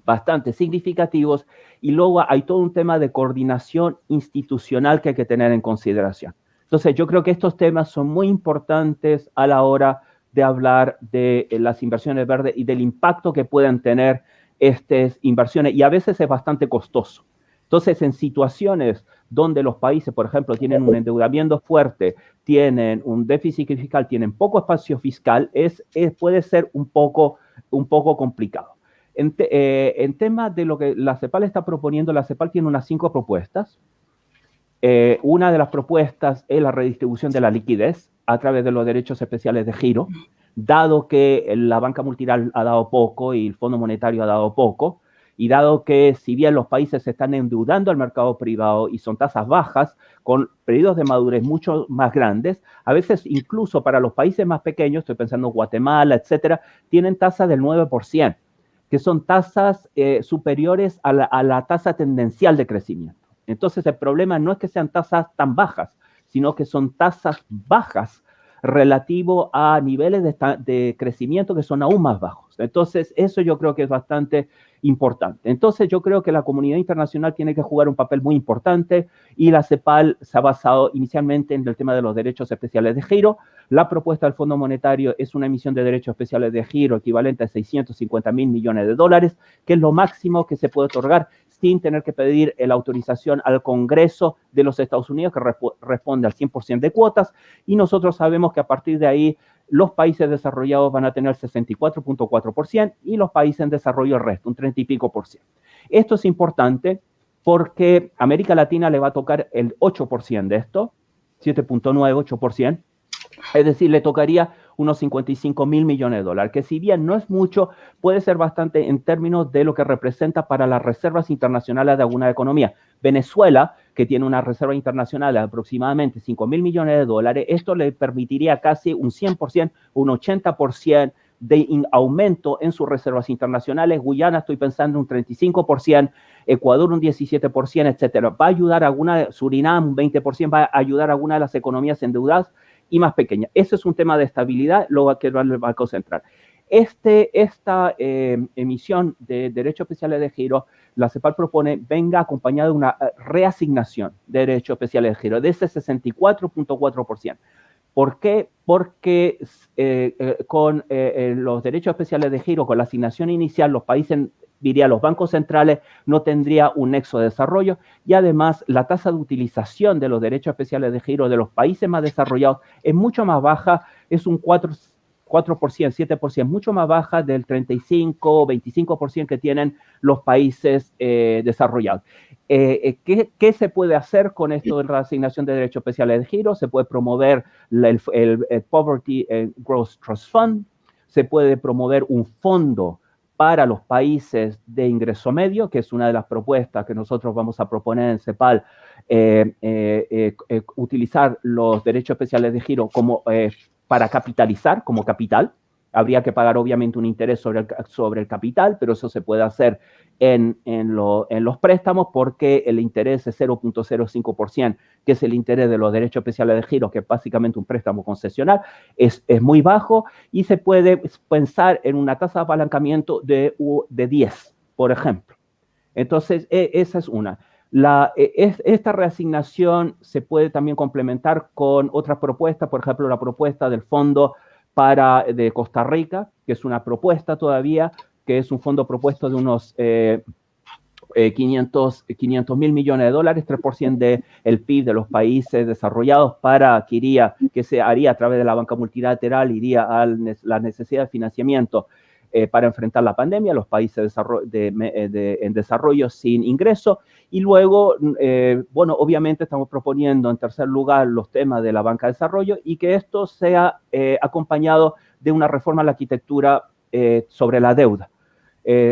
bastante significativos, y luego hay todo un tema de coordinación institucional que hay que tener en consideración. Entonces, yo creo que estos temas son muy importantes a la hora de hablar de las inversiones verdes y del impacto que pueden tener estas inversiones, y a veces es bastante costoso. Entonces, en situaciones donde los países, por ejemplo, tienen un endeudamiento fuerte, tienen un déficit fiscal, tienen poco espacio fiscal, puede ser un poco complicado. En tema de lo que la CEPAL está proponiendo, la CEPAL tiene unas 5 propuestas. Una de las propuestas es la redistribución de la liquidez a través de los derechos especiales de giro, dado que la banca multilateral ha dado poco y el Fondo Monetario ha dado poco, y dado que si bien los países se están endeudando al mercado privado y son tasas bajas, con periodos de madurez mucho más grandes, a veces incluso para los países más pequeños, estoy pensando en Guatemala, etcétera, tienen tasas del 9%. Que son tasas superiores a la tasa tendencial de crecimiento. Entonces, el problema no es que sean tasas tan bajas, sino que son tasas bajas relativo a niveles de crecimiento que son aún más bajos. Entonces, eso yo creo que es bastante importante. Entonces, yo creo que la comunidad internacional tiene que jugar un papel muy importante, y la CEPAL se ha basado inicialmente en el tema de los derechos especiales de giro. La propuesta del Fondo Monetario es una emisión de derechos especiales de giro equivalente a 650.000 millones de dólares, que es lo máximo que se puede otorgar sin tener que pedir la autorización al Congreso de los Estados Unidos, que responde al 100% de cuotas, y nosotros sabemos que a partir de ahí los países desarrollados van a tener 64.4% y los países en desarrollo el resto, un 30 y pico por ciento. Esto es importante porque América Latina le va a tocar el 8% de esto, 7.9, 8%, Es decir, le tocaría unos 55 mil millones de dólares, que si bien no es mucho, puede ser bastante en términos de lo que representa para las reservas internacionales de alguna economía. Venezuela, que tiene una reserva internacional de aproximadamente 5 mil millones de dólares, esto le permitiría casi un 100%, un 80% de aumento en sus reservas internacionales. Guyana, estoy pensando un 35%, Ecuador un 17%, etcétera. Va a ayudar a alguna, Surinam un 20%, va a ayudar a alguna de las economías endeudadas y más pequeña. Ese es un tema de estabilidad, lo que va el Banco Central. Esta emisión de derechos especiales de giro, la CEPAL propone venga acompañada de una reasignación de derechos especiales de giro de ese 64.4%. ¿Por qué? Porque con los derechos especiales de giro, con la asignación inicial, los países, diría los bancos centrales, no tendría un nexo de desarrollo y además la tasa de utilización de los derechos especiales de giro de los países más desarrollados es mucho más baja, es un 4%, 7%, mucho más baja del 35 o 25% que tienen los países desarrollados. ¿Qué se puede hacer con esto de la asignación de derechos especiales de giro? Se puede promover el Poverty Growth Trust Fund, se puede promover un fondo para los países de ingreso medio, que es una de las propuestas que nosotros vamos a proponer en CEPAL, utilizar los derechos especiales de giro como para capitalizar, como capital. Habría que pagar obviamente un interés sobre el capital, pero eso se puede hacer en los préstamos porque el interés es 0.05%, que es el interés de los derechos especiales de giro, que es básicamente un préstamo concesional, es muy bajo y se puede pensar en una tasa de apalancamiento de 10, por ejemplo. Entonces, esa es una. Esta reasignación se puede también complementar con otras propuestas, por ejemplo, la propuesta del Fondo de Costa Rica, que es una propuesta todavía, que es un fondo propuesto de unos 500 mil millones de dólares, 3% del PIB de los países desarrollados que se haría a través de la banca multilateral, iría a la necesidad de financiamiento para enfrentar la pandemia, los países en desarrollo sin ingreso. Y luego, bueno, obviamente estamos proponiendo en tercer lugar los temas de la banca de desarrollo y que esto sea acompañado de una reforma a la arquitectura sobre la deuda.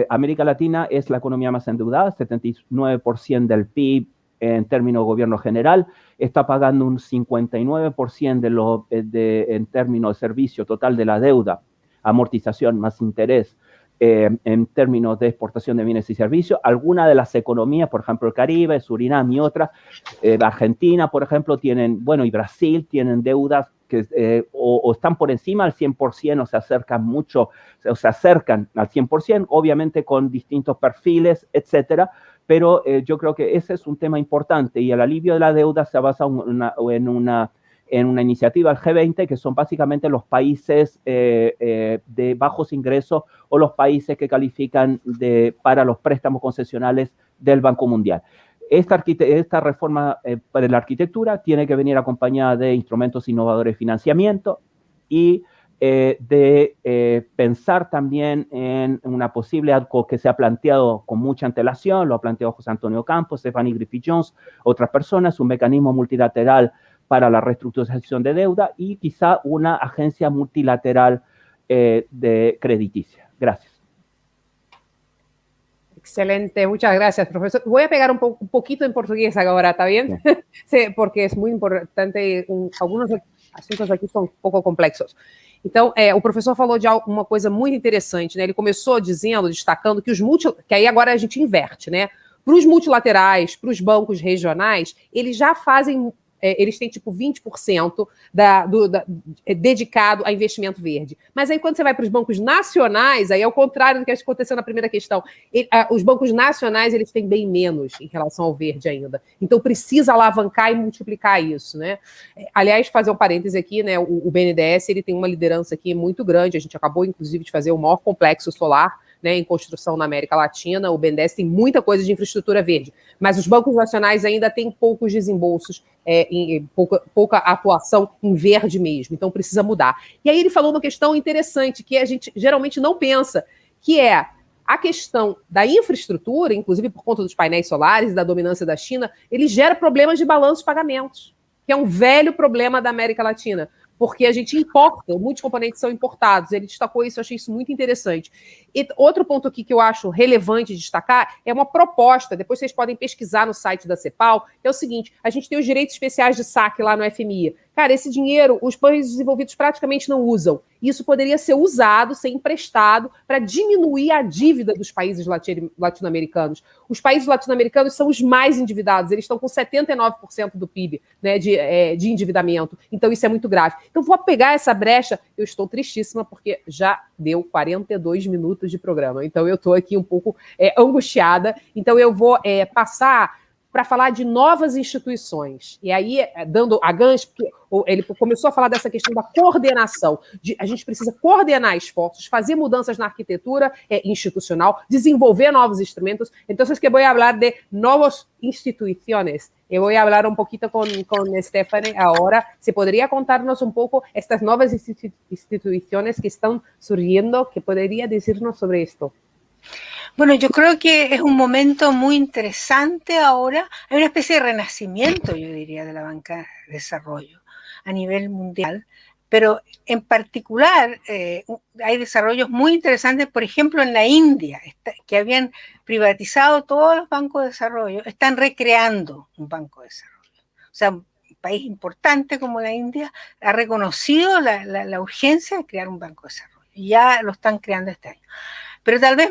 América Latina es la economía más endeudada, 79% del PIB en términos de gobierno general, está pagando un 59% en términos de servicio total de la deuda, amortización más interés en términos de exportación de bienes y servicios. Algunas de las economías, por ejemplo el Caribe, Surinam y otras, Argentina, por ejemplo, y Brasil tienen deudas que o están por encima del 100% o se acercan mucho, o se acercan al 100%, obviamente con distintos perfiles, etcétera, pero yo creo que ese es un tema importante y el alivio de la deuda se basa en una iniciativa del G20, que son básicamente los países de bajos ingresos o los países que califican para los préstamos concesionales del Banco Mundial. Esta reforma de la arquitectura tiene que venir acompañada de instrumentos innovadores de financiamiento y pensar también en una posible, algo que se ha planteado con mucha antelación, lo ha planteado José Antonio Campos, Stephanie Griffith-Jones, otras personas, un mecanismo multilateral para la reestructuración de deuda y quizá una agencia multilateral de crediticia. Gracias. Excelente, muchas gracias, profesor. Voy a pegar un poquito en portugués ahora, ¿está bien? Sí. Sí, porque es muy importante, algunos assuntos aqui são um pouco complexos. Então, o professor falou de uma coisa muito interessante, né? Ele começou destacando que que aí agora a gente inverte, né? Para os multilaterais, para os bancos regionais, eles já fazem, eles têm tipo 20% dedicado a investimento verde. Mas aí quando você vai para os bancos nacionais, aí é o contrário do que aconteceu na primeira questão. Os bancos nacionais, eles têm bem menos em relação ao verde ainda. Então precisa alavancar e multiplicar isso, né? Aliás, fazer um parêntese aqui, né? O BNDES, ele tem uma liderança aqui muito grande. A gente acabou, inclusive, de fazer o maior complexo solar, né, em construção na América Latina. O BNDES tem muita coisa de infraestrutura verde, mas os bancos nacionais ainda têm poucos desembolsos, pouca atuação em verde mesmo, então precisa mudar. E aí ele falou uma questão interessante, que a gente geralmente não pensa, que é a questão da infraestrutura, inclusive por conta dos painéis solares e da dominância da China, ele gera problemas de balanço de pagamentos, que é um velho problema da América Latina. porque a gente importa, muitos componentes são importados. Ele destacou isso, eu achei isso muito interessante. E outro ponto aqui que eu acho relevante destacar é uma proposta, depois vocês podem pesquisar no site da CEPAL, que é o seguinte, a gente tem os direitos especiais de saque lá no FMI. Cara, esse dinheiro os países desenvolvidos praticamente não usam. Isso poderia ser usado, ser emprestado, para diminuir a dívida dos países latino-americanos. Os países latino-americanos são os mais endividados, eles estão com 79% do PIB, né, de endividamento. Então, isso é muito grave. Então, vou pegar essa brecha. Eu estou tristíssima, porque já deu 42 minutos de programa. Então, eu estou aqui um pouco angustiada. Então, eu vou passar para falar de novas instituições. E aí, dando a gancho, porque ele começou a falar dessa questão da coordenação. A gente precisa coordenar esforços, fazer mudanças na arquitetura institucional, desenvolver novos instrumentos. Então, es que vou falar de novas instituições. Eu vou falar um pouquinho com Stephanie agora. Se poderia contar-nos um pouco estas novas instituições que estão surgindo, que poderia dizer-nos sobre isto? Bueno, yo creo que es un momento muy interesante ahora. Hay una especie de renacimiento, yo diría, de la banca de desarrollo a nivel mundial, pero en particular hay desarrollos muy interesantes, por ejemplo, en la India, que habían privatizado todos los bancos de desarrollo, están recreando un banco de desarrollo. O sea, un país importante como la India ha reconocido la urgencia de crear un banco de desarrollo y ya lo están creando este año. Pero tal vez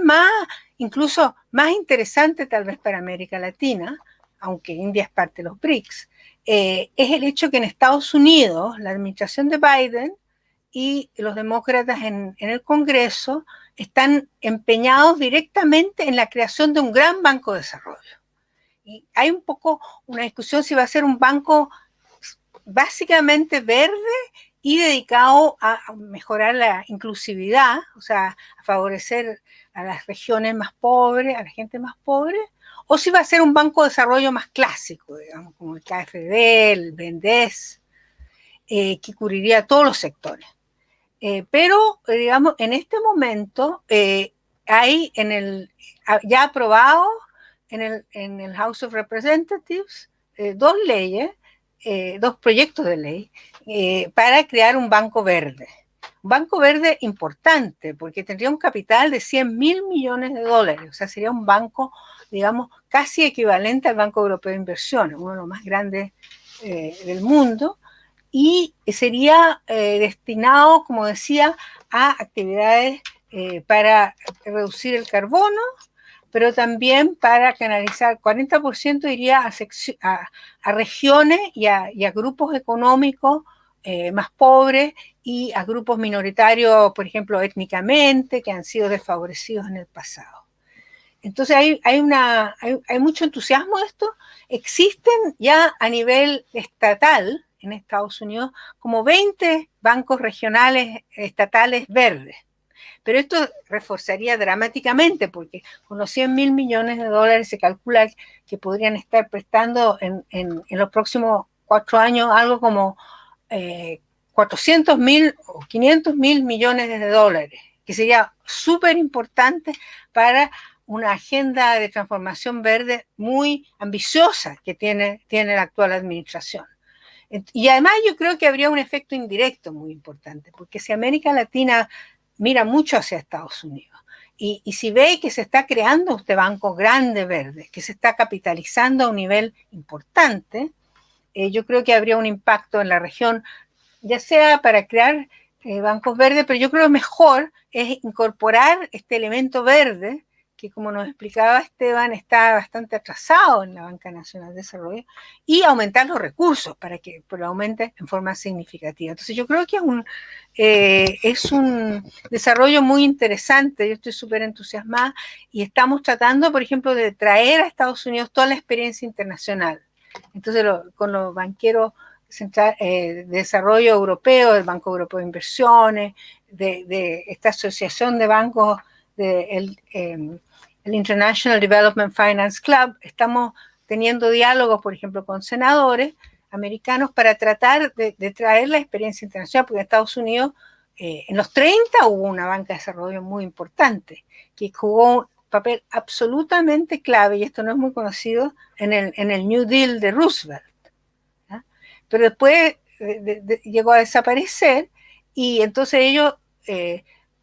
incluso más interesante tal vez para América Latina, aunque India es parte de los BRICS, es el hecho que en Estados Unidos la administración de Biden y los demócratas en el Congreso están empeñados directamente en la creación de un gran banco de desarrollo. Y hay un poco una discusión si va a ser un banco básicamente verde y dedicado a mejorar la inclusividad, o sea, a favorecer a las regiones más pobres, a la gente más pobre, o si va a ser un banco de desarrollo más clásico, digamos, como el KfW, el BNDES, que cubriría todos los sectores. Pero, digamos, en este momento hay ya aprobado en el House of Representatives dos leyes, dos proyectos de ley para crear un banco verde. Un banco verde importante, porque tendría un capital de 100.000 millones de dólares. O sea, sería un banco, digamos, casi equivalente al Banco Europeo de Inversiones, uno de los más grandes del mundo, y sería destinado, como decía, a actividades para reducir el carbono, pero también para canalizar 40% iría a regiones y a grupos económicos más pobres y a grupos minoritarios, por ejemplo, étnicamente, que han sido desfavorecidos en el pasado. Entonces hay mucho entusiasmo de esto. Existen ya a nivel estatal en Estados Unidos como 20 bancos regionales estatales verdes. Pero esto reforzaría dramáticamente porque con los 100.000 millones de dólares se calcula que podrían estar prestando en los próximos 4 años algo como 400.000 o 500.000 millones de dólares, que sería súper importante para una agenda de transformación verde muy ambiciosa que tiene la actual administración. Y además yo creo que habría un efecto indirecto muy importante, porque si América Latina mira mucho hacia Estados Unidos y si ve que se está creando este banco grande verde, que se está capitalizando a un nivel importante, yo creo que habría un impacto en la región, ya sea para crear bancos verdes, pero yo creo que mejor es incorporar este elemento verde, que como nos explicaba Esteban, está bastante atrasado en la Banca Nacional de Desarrollo, y aumentar los recursos para que lo aumente en forma significativa. Entonces yo creo que es un desarrollo muy interesante, yo estoy súper entusiasmada, y estamos tratando, por ejemplo, de traer a Estados Unidos toda la experiencia internacional. Entonces con los banqueros de desarrollo europeo, del Banco Europeo de Inversiones, de esta asociación de bancos, el International Development Finance Club, estamos teniendo diálogos, por ejemplo, con senadores americanos para tratar de traer la experiencia internacional, porque en Estados Unidos en los 30 hubo una banca de desarrollo muy importante que jugó un papel absolutamente clave, y esto no es muy conocido, en el New Deal de Roosevelt. Pero después llegó a desaparecer, y entonces ellos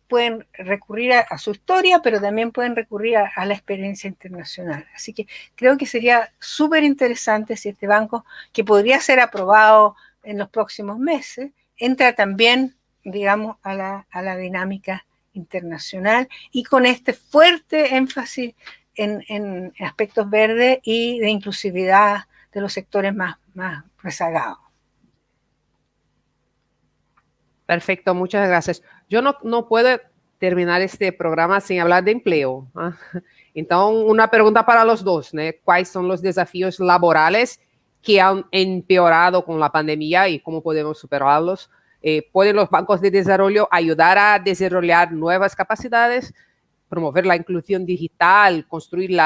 pueden recurrir a su historia, pero también pueden recurrir a la experiencia internacional. Así que creo que sería súper interesante si este banco, que podría ser aprobado en los próximos meses, entra también, digamos, a la dinámica internacional, y con este fuerte énfasis en aspectos verdes y de inclusividad de los sectores más rezagados. Perfecto, muchas gracias. Yo no puedo terminar este programa sin hablar de empleo. Então, uma pergunta para os dois, né? Quais são os desafios laborales que han empeorado con la pandemia y cómo podemos superarlos? ¿Pueden los bancos de desarrollo ayudar a desarrollar nuevas capacidades, promover la inclusión digital, construir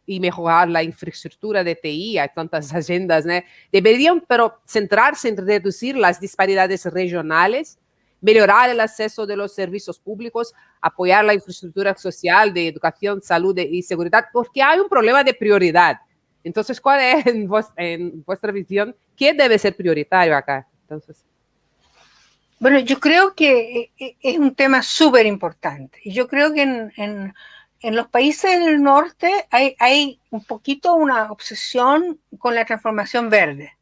y mejorar la infraestructura de TI? Hay tantas agendas, ¿no? Deberían, pero centrarse en reducir las disparidades regionales, mejorar el acceso de los servicios públicos, apoyar la infraestructura social de educación, salud y seguridad, porque hay un problema de prioridad. Entonces, ¿cuál es en vuestra visión? ¿Qué debe ser prioritario acá? Entonces, bueno, yo creo que es un tema súper importante. Y yo creo que en los países del norte hay un poquito una obsesión con la transformación verde.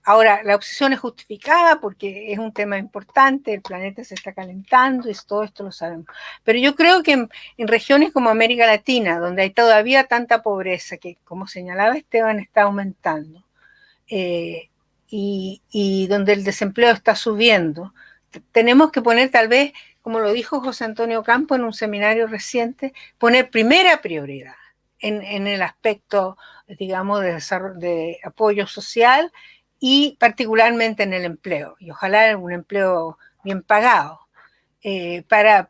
Ahora, la obsesión es justificada porque es un tema importante, el planeta se está calentando y todo esto lo sabemos. Pero yo creo que en regiones como América Latina, donde hay todavía tanta pobreza, que como señalaba Esteban, está aumentando, y donde el desempleo está subiendo, tenemos que poner, tal vez, como lo dijo José Antonio Campo en un seminario reciente, poner primera prioridad en el aspecto, digamos, de apoyo social, y particularmente en el empleo, y ojalá un empleo bien pagado, para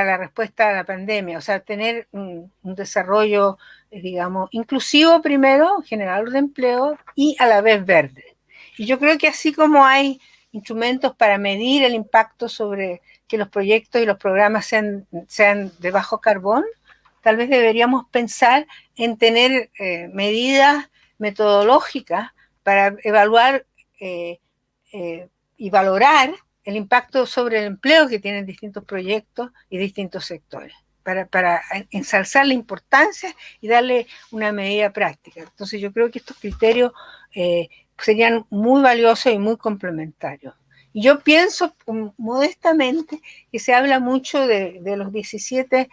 la respuesta a la pandemia. O sea, tener un desarrollo, digamos, inclusivo primero, generador de empleo, y a la vez verde. Y yo creo que así como hay instrumentos para medir el impacto sobre que los proyectos y los programas sean de bajo carbón, tal vez deberíamos pensar en tener medidas metodológicas para evaluar y valorar el impacto sobre el empleo que tienen distintos proyectos y distintos sectores, para ensalzar la importancia y darle una medida práctica. Entonces yo creo que estos criterios serían muy valiosos y muy complementarios. Y yo pienso modestamente que se habla mucho de los 17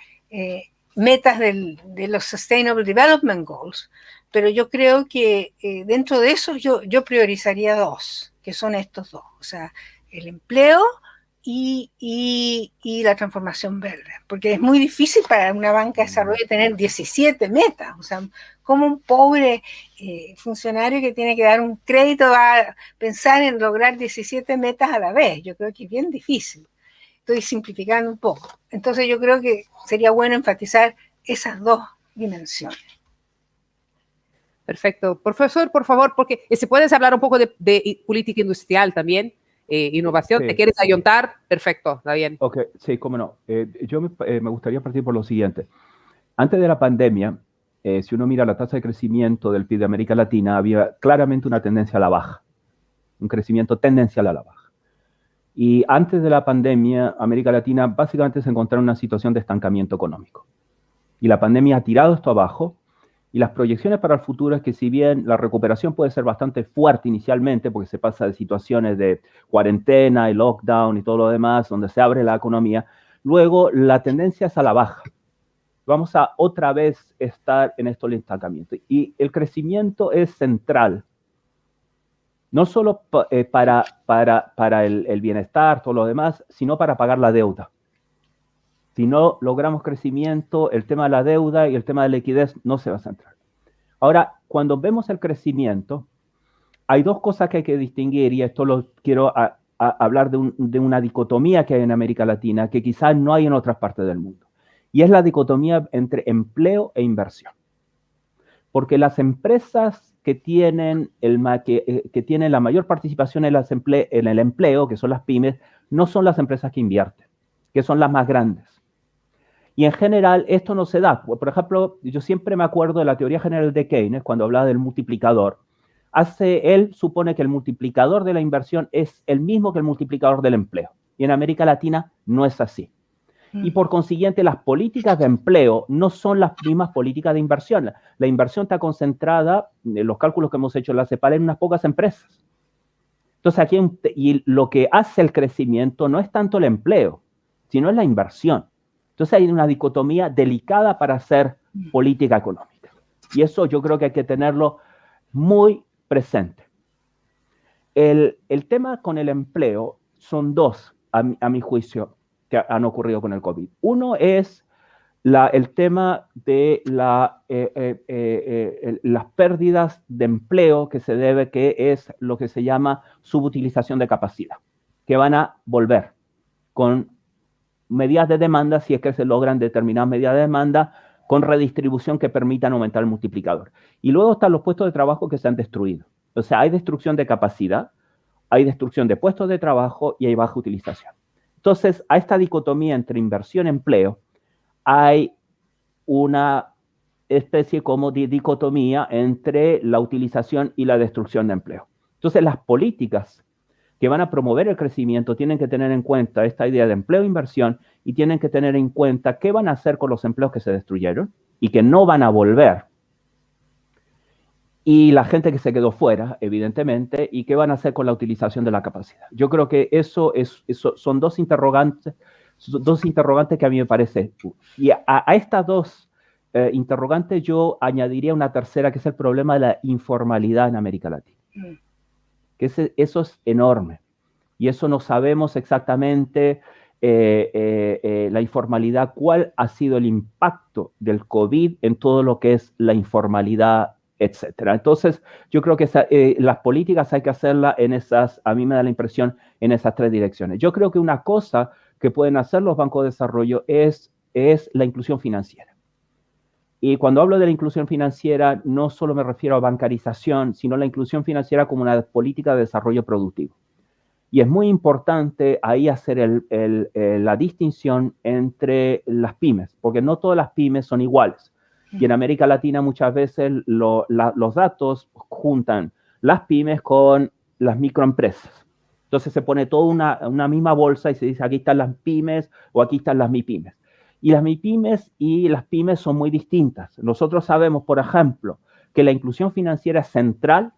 metas de los Sustainable Development Goals, pero yo creo que dentro de esos yo priorizaría dos, que son estos dos, o sea, el empleo y la transformación verde, porque es muy difícil para una banca de desarrollo tener 17 metas. O sea, como un pobre funcionario que tiene que dar un crédito va a pensar en lograr 17 metas a la vez. Yo creo que es bien difícil. Estoy simplificando un poco. Entonces yo creo que sería bueno enfatizar esas dos dimensiones. Perfecto. Profesor, por favor, porque si puedes hablar un poco de política industrial también, innovación, Sí. ¿te quieres ayuntar? Perfecto, está bien. Ok, sí, cómo no. Yo me gustaría partir por lo siguiente. Antes de la pandemia, si uno mira la tasa de crecimiento del PIB de América Latina, había claramente una tendencia a la baja, un crecimiento tendencial a la baja. Y antes de la pandemia, América Latina básicamente se encontraba en una situación de estancamiento económico. Y la pandemia ha tirado esto abajo, y las proyecciones para el futuro es que si bien la recuperación puede ser bastante fuerte inicialmente, porque se pasa de situaciones de cuarentena y lockdown y todo lo demás, donde se abre la economía, luego la tendencia es a la baja. Vamos a otra vez estar en esto del estancamiento. Y el crecimiento es central, no solo para el bienestar, todo lo demás, sino para pagar la deuda. Si no logramos crecimiento, el tema de la deuda y el tema de la liquidez no se va a centrar. Ahora, cuando vemos el crecimiento, hay dos cosas que hay que distinguir, y esto lo quiero hablar de una dicotomía que hay en América Latina que quizás no hay en otras partes del mundo. Y es la dicotomía entre empleo e inversión. Porque las empresas que tienen la mayor participación en el empleo, que son las pymes, no son las empresas que invierten, que son las más grandes. Y en general esto no se da. Por ejemplo, yo siempre me acuerdo de la teoría general de Keynes, cuando hablaba del multiplicador. Él supone que el multiplicador de la inversión es el mismo que el multiplicador del empleo. Y en América Latina no es así. Y por consiguiente, las políticas de empleo no son las mismas políticas de inversión. La inversión está concentrada, en los cálculos que hemos hecho en la CEPAL, en unas pocas empresas. Entonces, aquí y lo que hace el crecimiento no es tanto el empleo, sino es la inversión. Entonces, hay una dicotomía delicada para hacer política económica. Y eso yo creo que hay que tenerlo muy presente. El tema con el empleo son dos, a mi juicio, que han ocurrido con el COVID. Uno es el tema de las pérdidas de empleo que se debe, que es lo que se llama subutilización de capacidad, que van a volver con medidas de demanda, si es que se logran determinadas medidas de demanda, con redistribución que permitan aumentar el multiplicador. Y luego están los puestos de trabajo que se han destruido. O sea, hay destrucción de capacidad, hay destrucción de puestos de trabajo y hay baja utilización. Entonces, a esta dicotomía entre inversión y empleo, hay una especie como de dicotomía entre la utilización y la destrucción de empleo. Entonces, las políticas que van a promover el crecimiento tienen que tener en cuenta esta idea de empleo e inversión y tienen que tener en cuenta qué van a hacer con los empleos que se destruyeron y que no van a volver. Y la gente que se quedó fuera, evidentemente, y qué van a hacer con la utilización de la capacidad. Yo creo que eso son dos interrogantes que a mí me parece. Y a estas dos interrogantes yo añadiría una tercera, que es el problema de la informalidad en América Latina. Que eso es enorme. Y eso no sabemos exactamente la informalidad, cuál ha sido el impacto del COVID en todo lo que es la informalidad, etcétera. Entonces, yo creo que las políticas hay que hacerlas a mí me da la impresión, en esas tres direcciones. Yo creo que una cosa que pueden hacer los bancos de desarrollo es la inclusión financiera. Y cuando hablo de la inclusión financiera, no solo me refiero a bancarización, sino la inclusión financiera como una política de desarrollo productivo. Y es muy importante ahí hacer la distinción entre las pymes, porque no todas las pymes son iguales. Y en América Latina muchas veces los datos juntan las pymes con las microempresas. Entonces se pone toda una misma bolsa y se dice aquí están las pymes o aquí están las MIPYMES. Y las MIPYMES y las pymes son muy distintas. Nosotros sabemos, por ejemplo, que la inclusión financiera es central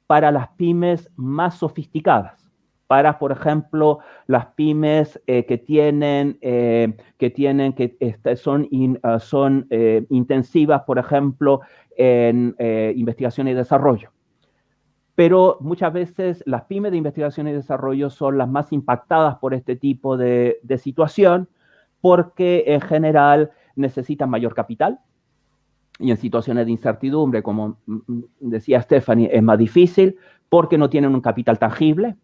para las pymes más sofisticadas. Para, por ejemplo, las pymes son intensivas, por ejemplo, en investigación y desarrollo. Pero muchas veces las pymes de investigación y desarrollo son las más impactadas por este tipo de situación, porque en general necesitan mayor capital y en situaciones de incertidumbre, como decía Stephanie, es más difícil porque no tienen un capital tangible.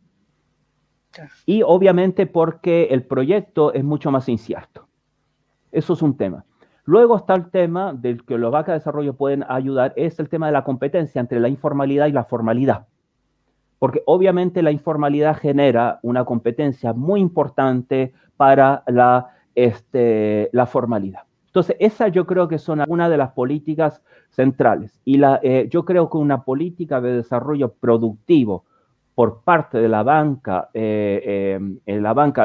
Y obviamente porque el proyecto es mucho más incierto. Eso es un tema. Luego está el tema del que los bancos de desarrollo pueden ayudar, es el tema de la competencia entre la informalidad y la formalidad. Porque obviamente la informalidad genera una competencia muy importante para la formalidad. Entonces, esa yo creo que son una de las políticas centrales. Y yo creo que una política de desarrollo productivo por parte de la banca de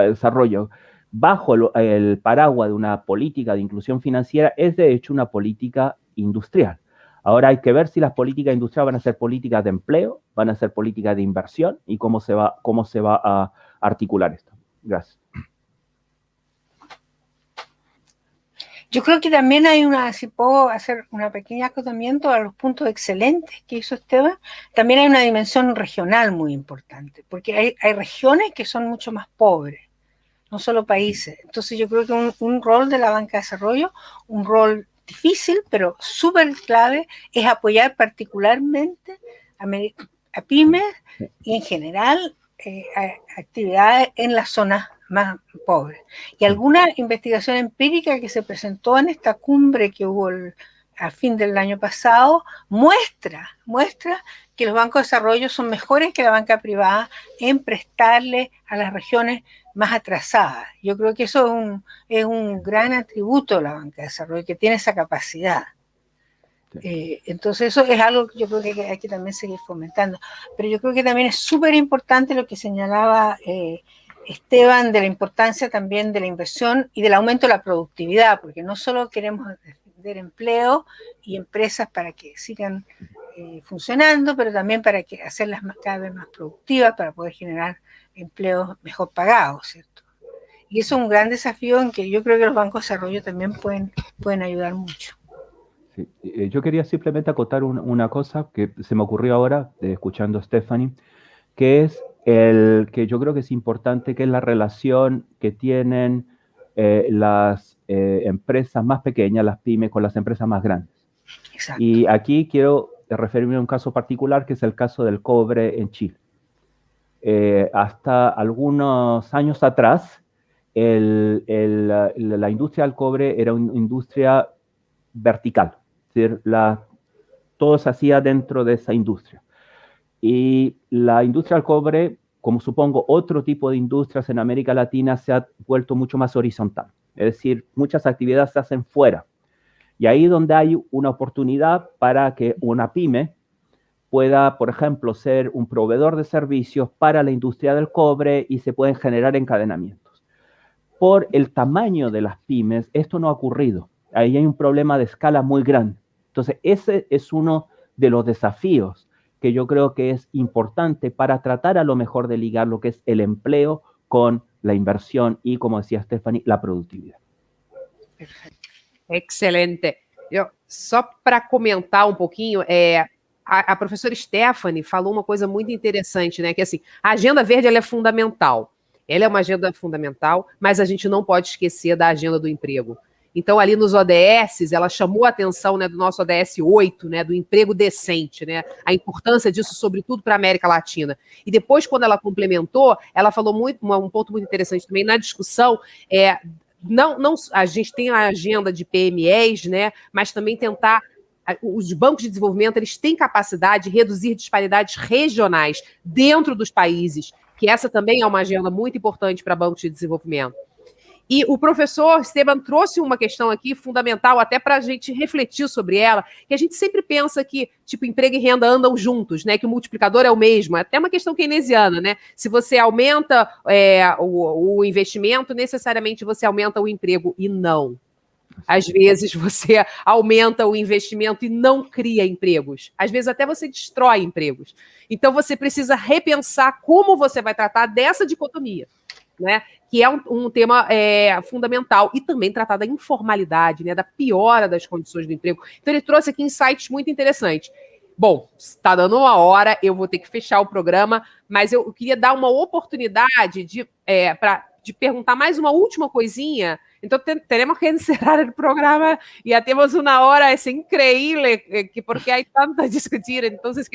desarrollo, bajo el paraguas de una política de inclusión financiera, es de hecho una política industrial. Ahora hay que ver si las políticas industriales van a ser políticas de empleo, van a ser políticas de inversión y cómo se va a articular esto. Gracias. Yo creo que también hay si puedo hacer una pequeña acotamiento a los puntos excelentes que hizo Esteban, también hay una dimensión regional muy importante, porque hay regiones que son mucho más pobres, no solo países. Entonces yo creo que un rol de la banca de desarrollo, un rol difícil, pero súper clave, es apoyar particularmente a pymes y en general actividades en las zonas más pobres. Y alguna investigación empírica que se presentó en esta cumbre que hubo a fin del año pasado muestra que los bancos de desarrollo son mejores que la banca privada en prestarle a las regiones más atrasadas. Yo creo que eso es un gran atributo de la banca de desarrollo, que tiene esa capacidad. Entonces eso es algo que yo creo que hay que también seguir fomentando. Pero yo creo que también es súper importante lo que señalaba Esteban, de la importancia también de la inversión y del aumento de la productividad, porque no solo queremos defender empleo y empresas para que sigan funcionando, pero también para que hacerlas cada vez más productivas, para poder generar empleos mejor pagados, ¿cierto? Y eso es un gran desafío en que yo creo que los bancos de desarrollo también pueden ayudar mucho. Sí. Yo quería simplemente acotar una cosa que se me ocurrió ahora, escuchando a Stephanie, que es el que yo creo que es importante, que es la relación que tienen las empresas más pequeñas, las pymes, con las empresas más grandes. Exacto. Y aquí quiero referirme a un caso particular, que es el caso del cobre en Chile. Hasta algunos años atrás, la industria del cobre era una industria vertical, es decir, todo se hacía dentro de esa industria. Y la industria del cobre, como supongo otro tipo de industrias en América Latina, se ha vuelto mucho más horizontal. Es decir, muchas actividades se hacen fuera. Y ahí donde hay una oportunidad para que una pyme pueda, por ejemplo, ser un proveedor de servicios para la industria del cobre y se pueden generar encadenamientos. Por el tamaño de las pymes, esto no ha ocurrido. Ahí hay un problema de escala muy grande. Entonces, ese es uno de los desafíos que yo creo que es importante para tratar a lo mejor de ligar lo que es el empleo con la inversión y, como decía Stephanie, la productividad. Excelente. Só para comentar um pouquinho, a professora Stephanie falou uma coisa muito interessante, né? Que assim, a agenda verde ela é fundamental. Ela é uma agenda fundamental, mas a gente não pode esquecer da agenda do emprego. Então, ali nos ODS, ela chamou a atenção, né, do nosso ODS 8, né, do emprego decente, né, a importância disso, sobretudo para a América Latina. E depois, quando ela complementou, ela falou um ponto muito interessante também na discussão, a gente tem a agenda de PMEs, né, mas também tentar. Os bancos de desenvolvimento, eles têm capacidade de reduzir disparidades regionais dentro dos países, que essa também é uma agenda muito importante para bancos de desenvolvimento. E o professor Esteban trouxe uma questão aqui fundamental, até para a gente refletir sobre ela, que a gente sempre pensa que, tipo, emprego e renda andam juntos, né? Que o multiplicador é o mesmo. É até uma questão keynesiana, né? Se você aumenta o investimento, necessariamente você aumenta o emprego. E não. Às vezes você aumenta o investimento e não cria empregos. Às vezes até você destrói empregos. Então você precisa repensar como você vai tratar dessa dicotomia, né? Que é um tema fundamental. E também tratar da informalidade, né? Da piora das condições do emprego. Então ele trouxe aqui insights muito interessantes. Bom, está dando uma hora, eu vou ter que fechar o programa, mas eu queria dar uma oportunidade de perguntar mais uma última coisinha. Então, tenemos que encerrar el programa. Ya tenemos una hora, es increíble porque hay tanto a discutir. Entonces,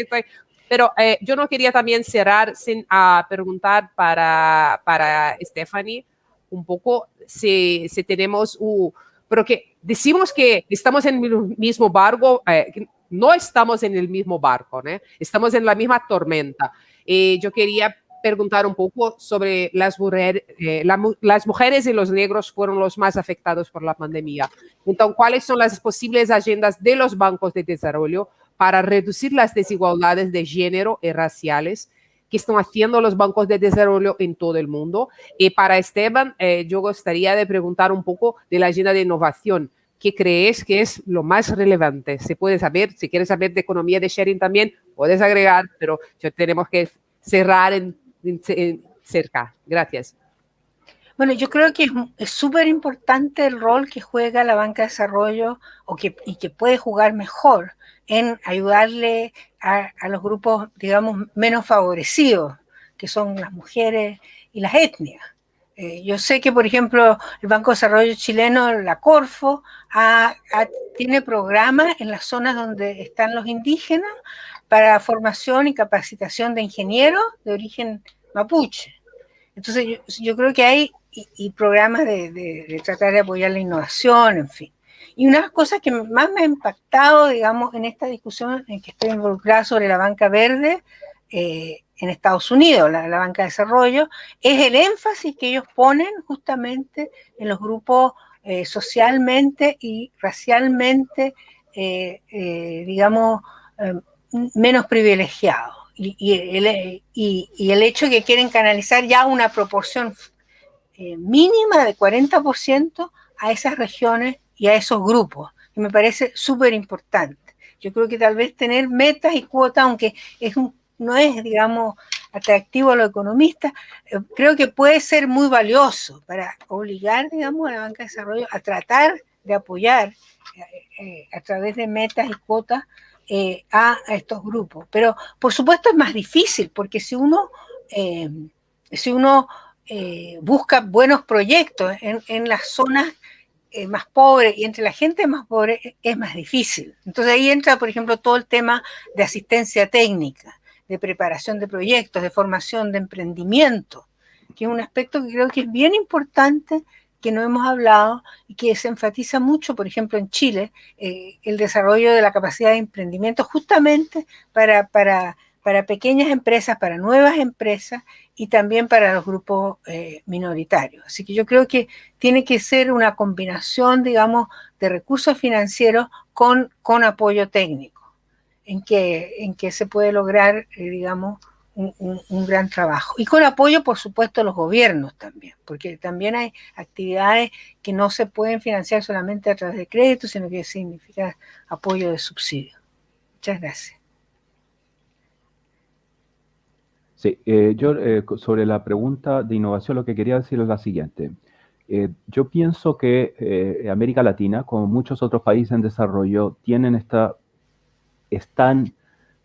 pero yo no quería también cerrar sin preguntar para Stephanie un poco si tenemos, porque decimos que estamos en el mismo barco, no estamos en el mismo barco, ¿no? Estamos en la misma tormenta. Yo quería preguntar un poco sobre las mujeres y los negros fueron los más afectados por la pandemia. Entonces, ¿cuáles son las posibles agendas de los bancos de desarrollo para reducir las desigualdades de género y raciales que están haciendo los bancos de desarrollo en todo el mundo? Y para Esteban, yo gustaría de preguntar un poco de la agenda de innovación. ¿Qué crees que es lo más relevante? Se puede saber, si quieres saber de economía de sharing también, puedes agregar, pero tenemos que cerrar cerca. Gracias. Bueno, yo creo que es súper importante el rol que juega la banca de desarrollo y que puede jugar mejor en ayudarle a los grupos, digamos, menos favorecidos, que son las mujeres y las etnias. Yo sé que, por ejemplo, el Banco de Desarrollo chileno, la Corfo, tiene programas en las zonas donde están los indígenas para formación y capacitación de ingenieros de origen mapuche. Entonces yo creo que hay y programas de tratar de apoyar la innovación, en fin. Y una de las cosas que más me ha impactado, digamos, en esta discusión en que estoy involucrada sobre la banca verde en Estados Unidos, la banca de desarrollo, es el énfasis que ellos ponen justamente en los grupos socialmente y racialmente digamos, menos privilegiados. Y el hecho de que quieren canalizar ya una proporción mínima de 40% a esas regiones y a esos grupos, que me parece súper importante. Yo creo que tal vez tener metas y cuotas, aunque no es, digamos, atractivo a los economistas, creo que puede ser muy valioso para obligar, digamos, a la banca de desarrollo a tratar de apoyar a través de metas y cuotas a estos grupos. Pero, por supuesto, es más difícil, porque si uno busca buenos proyectos en las zonas más pobres y entre la gente más pobre, es más difícil. Entonces ahí entra, por ejemplo, todo el tema de asistencia técnica, de preparación de proyectos, de formación, de emprendimiento, que es un aspecto que creo que es bien importante, que no hemos hablado y que se enfatiza mucho, por ejemplo, en Chile, el desarrollo de la capacidad de emprendimiento justamente para pequeñas empresas, para nuevas empresas y también para los grupos minoritarios. Así que yo creo que tiene que ser una combinación, digamos, de recursos financieros con apoyo técnico, en que se puede lograr, digamos, un gran trabajo. Y con apoyo, por supuesto, de los gobiernos también, porque también hay actividades que no se pueden financiar solamente a través de créditos, sino que significa apoyo de subsidio. Muchas gracias. Sí, yo sobre la pregunta de innovación lo que quería decir es la siguiente. Yo pienso que América Latina, como muchos otros países en desarrollo, están,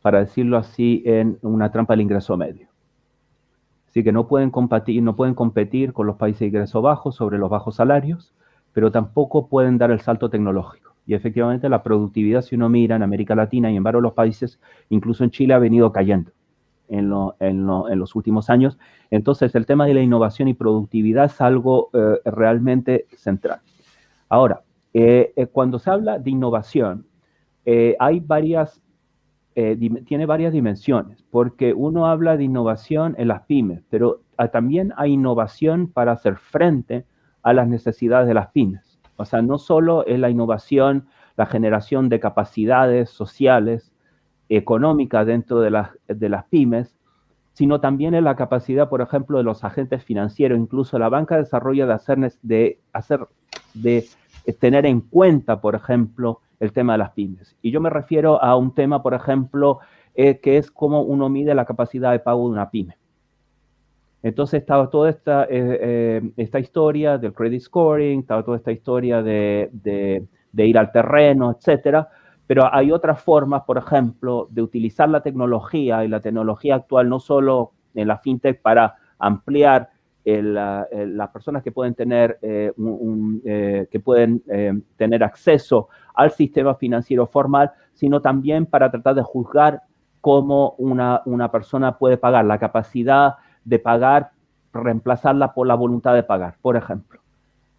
para decirlo así, en una trampa del ingreso medio. Así que no pueden competir con los países de ingreso bajo sobre los bajos salarios, pero tampoco pueden dar el salto tecnológico. Y efectivamente la productividad, si uno mira en América Latina y en varios de los países, incluso en Chile, ha venido cayendo en los últimos años. Entonces el tema de la innovación y productividad es algo realmente central. Ahora, cuando se habla de innovación, tiene varias dimensiones, porque uno habla de innovación en las pymes, pero también hay innovación para hacer frente a las necesidades de las pymes. O sea, no solo es la innovación, la generación de capacidades sociales, económicas dentro de las pymes, sino también es la capacidad, por ejemplo, de los agentes financieros, incluso la banca de desarrollo de tener en cuenta, por ejemplo, el tema de las pymes. Y yo me refiero a un tema, por ejemplo, que es cómo uno mide la capacidad de pago de una pyme. Entonces estaba toda esta historia del credit scoring, estaba toda esta historia de ir al terreno, etcétera. Pero hay otras formas, por ejemplo, de utilizar la tecnología y la tecnología actual, no solo en la fintech para ampliar las personas que pueden tener, tener acceso al sistema financiero formal, sino también para tratar de juzgar cómo una persona puede pagar, la capacidad de pagar, reemplazarla por la voluntad de pagar, por ejemplo.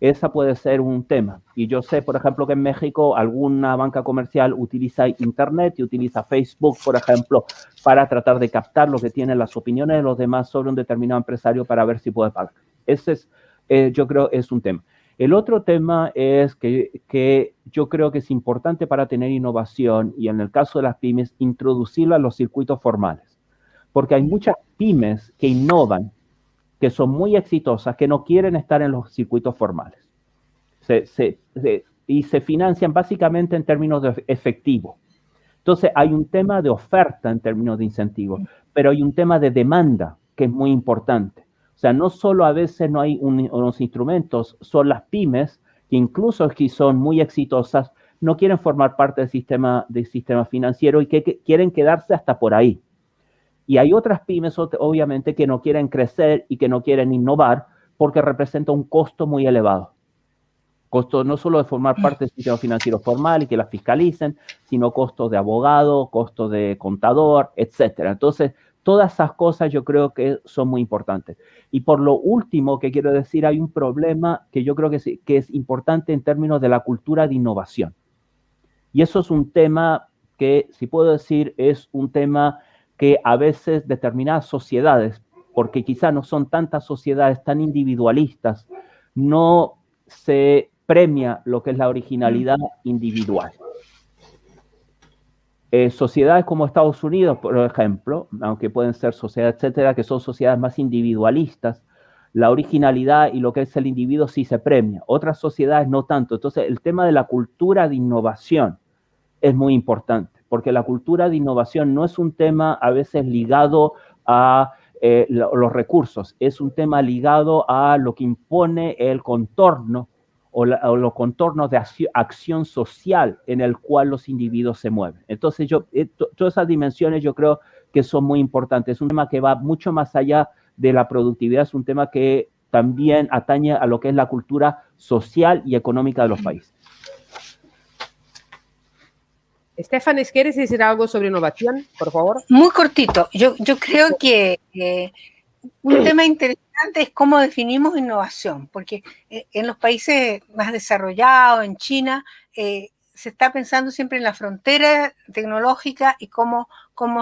Esa puede ser un tema. Y yo sé, por ejemplo, que en México alguna banca comercial utiliza Internet y utiliza Facebook, por ejemplo, para tratar de captar lo que tienen las opiniones de los demás sobre un determinado empresario para ver si puede pagar. Ese es, yo creo, es un tema. El otro tema es que yo creo que es importante para tener innovación y en el caso de las pymes, introducirla a los circuitos formales. Porque hay muchas pymes que innovan, que son muy exitosas, que no quieren estar en los circuitos formales. Y se financian básicamente en términos de efectivo. Entonces, hay un tema de oferta en términos de incentivos, pero hay un tema de demanda que es muy importante. O sea, no solo a veces no hay unos instrumentos, son las pymes, que incluso si son muy exitosas, no quieren formar parte del sistema financiero y que quieren quedarse hasta por ahí. Y hay otras pymes, obviamente, que no quieren crecer y que no quieren innovar porque representa un costo muy elevado. Costo no solo de formar parte del sistema financiero formal y que las fiscalicen, sino costos de abogado, costos de contador, etcétera. Entonces, todas esas cosas yo creo que son muy importantes. Y por lo último que quiero decir, hay un problema que yo creo que es importante en términos de la cultura de innovación. Y eso es un tema que, si puedo decir, es un tema que a veces determinadas sociedades, porque quizá no son tantas sociedades tan individualistas, no se premia lo que es la originalidad individual. sociedades como Estados Unidos, por ejemplo, aunque pueden ser sociedades, etcétera, que son sociedades más individualistas, la originalidad y lo que es el individuo sí se premia. Otras sociedades no tanto. Entonces, el tema de la cultura de innovación es muy importante, porque la cultura de innovación no es un tema a veces ligado a los recursos, es un tema ligado a lo que impone el contorno o los contornos de acción social en el cual los individuos se mueven. Entonces, todas esas dimensiones yo creo que son muy importantes. Es un tema que va mucho más allá de la productividad, es un tema que también atañe a lo que es la cultura social y económica de los países. Stephanie, ¿quieres decir algo sobre innovación, por favor? Muy cortito. Yo creo que un tema interesante es cómo definimos innovación, porque en los países más desarrollados, en China, se está pensando siempre en la frontera tecnológica y cómo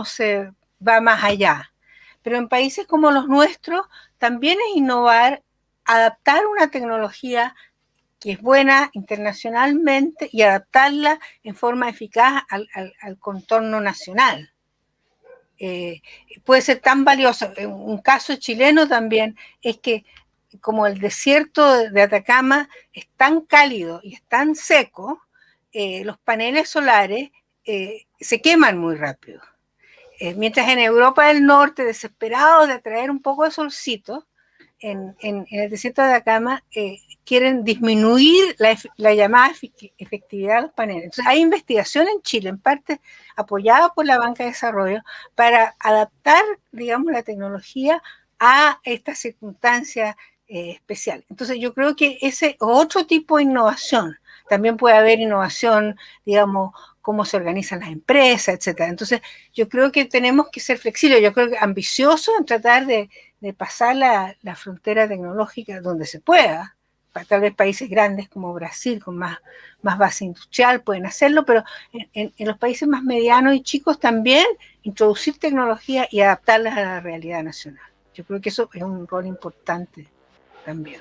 se va más allá. Pero en países como los nuestros, también es innovar, adaptar una tecnología que es buena internacionalmente y adaptarla en forma eficaz al contorno nacional. Puede ser tan valioso. Un caso chileno también es que como el desierto de Atacama es tan cálido y es tan seco, los paneles solares se queman muy rápido. Mientras en Europa del Norte, desesperados de atraer un poco de solcito, en el desierto de Atacama quieren disminuir la llamada efectividad de los paneles. Entonces hay investigación en Chile, en parte apoyada por la Banca de Desarrollo, para adaptar, digamos, la tecnología a estas circunstancias especiales. Entonces yo creo que ese otro tipo de innovación, también puede haber innovación, digamos, cómo se organizan las empresas, etcétera. Entonces yo creo que tenemos que ser flexibles, yo creo que ambiciosos en tratar de pasar la frontera tecnológica donde se pueda. Tal vez países grandes como Brasil, con más base industrial, pueden hacerlo, pero en los países más medianos y chicos también introducir tecnología y adaptarlas a la realidad nacional. Yo creo que eso es un rol importante también.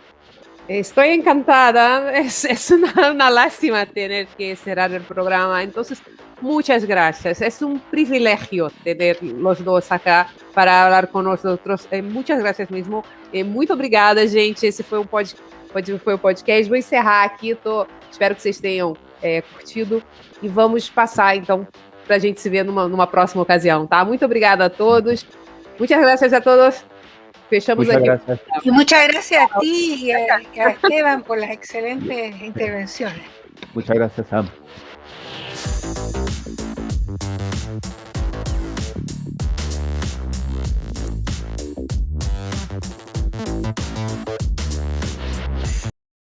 Estoy encantada, es una lástima tener que cerrar el programa, entonces muchas gracias, es un privilegio tener los dos acá para hablar com nosotros, muchas gracias mesmo, muito obrigada, gente, esse foi o podcast, vou encerrar aqui, espero que vocês tenham curtido e vamos passar então para a gente se ver numa próxima ocasião, tá? Muito obrigada a todos, muchas gracias a todos. Fechamos Muchas aquí. Gracias. Y muchas gracias a ti y a Esteban por las excelentes intervenciones. Muchas gracias, Sam.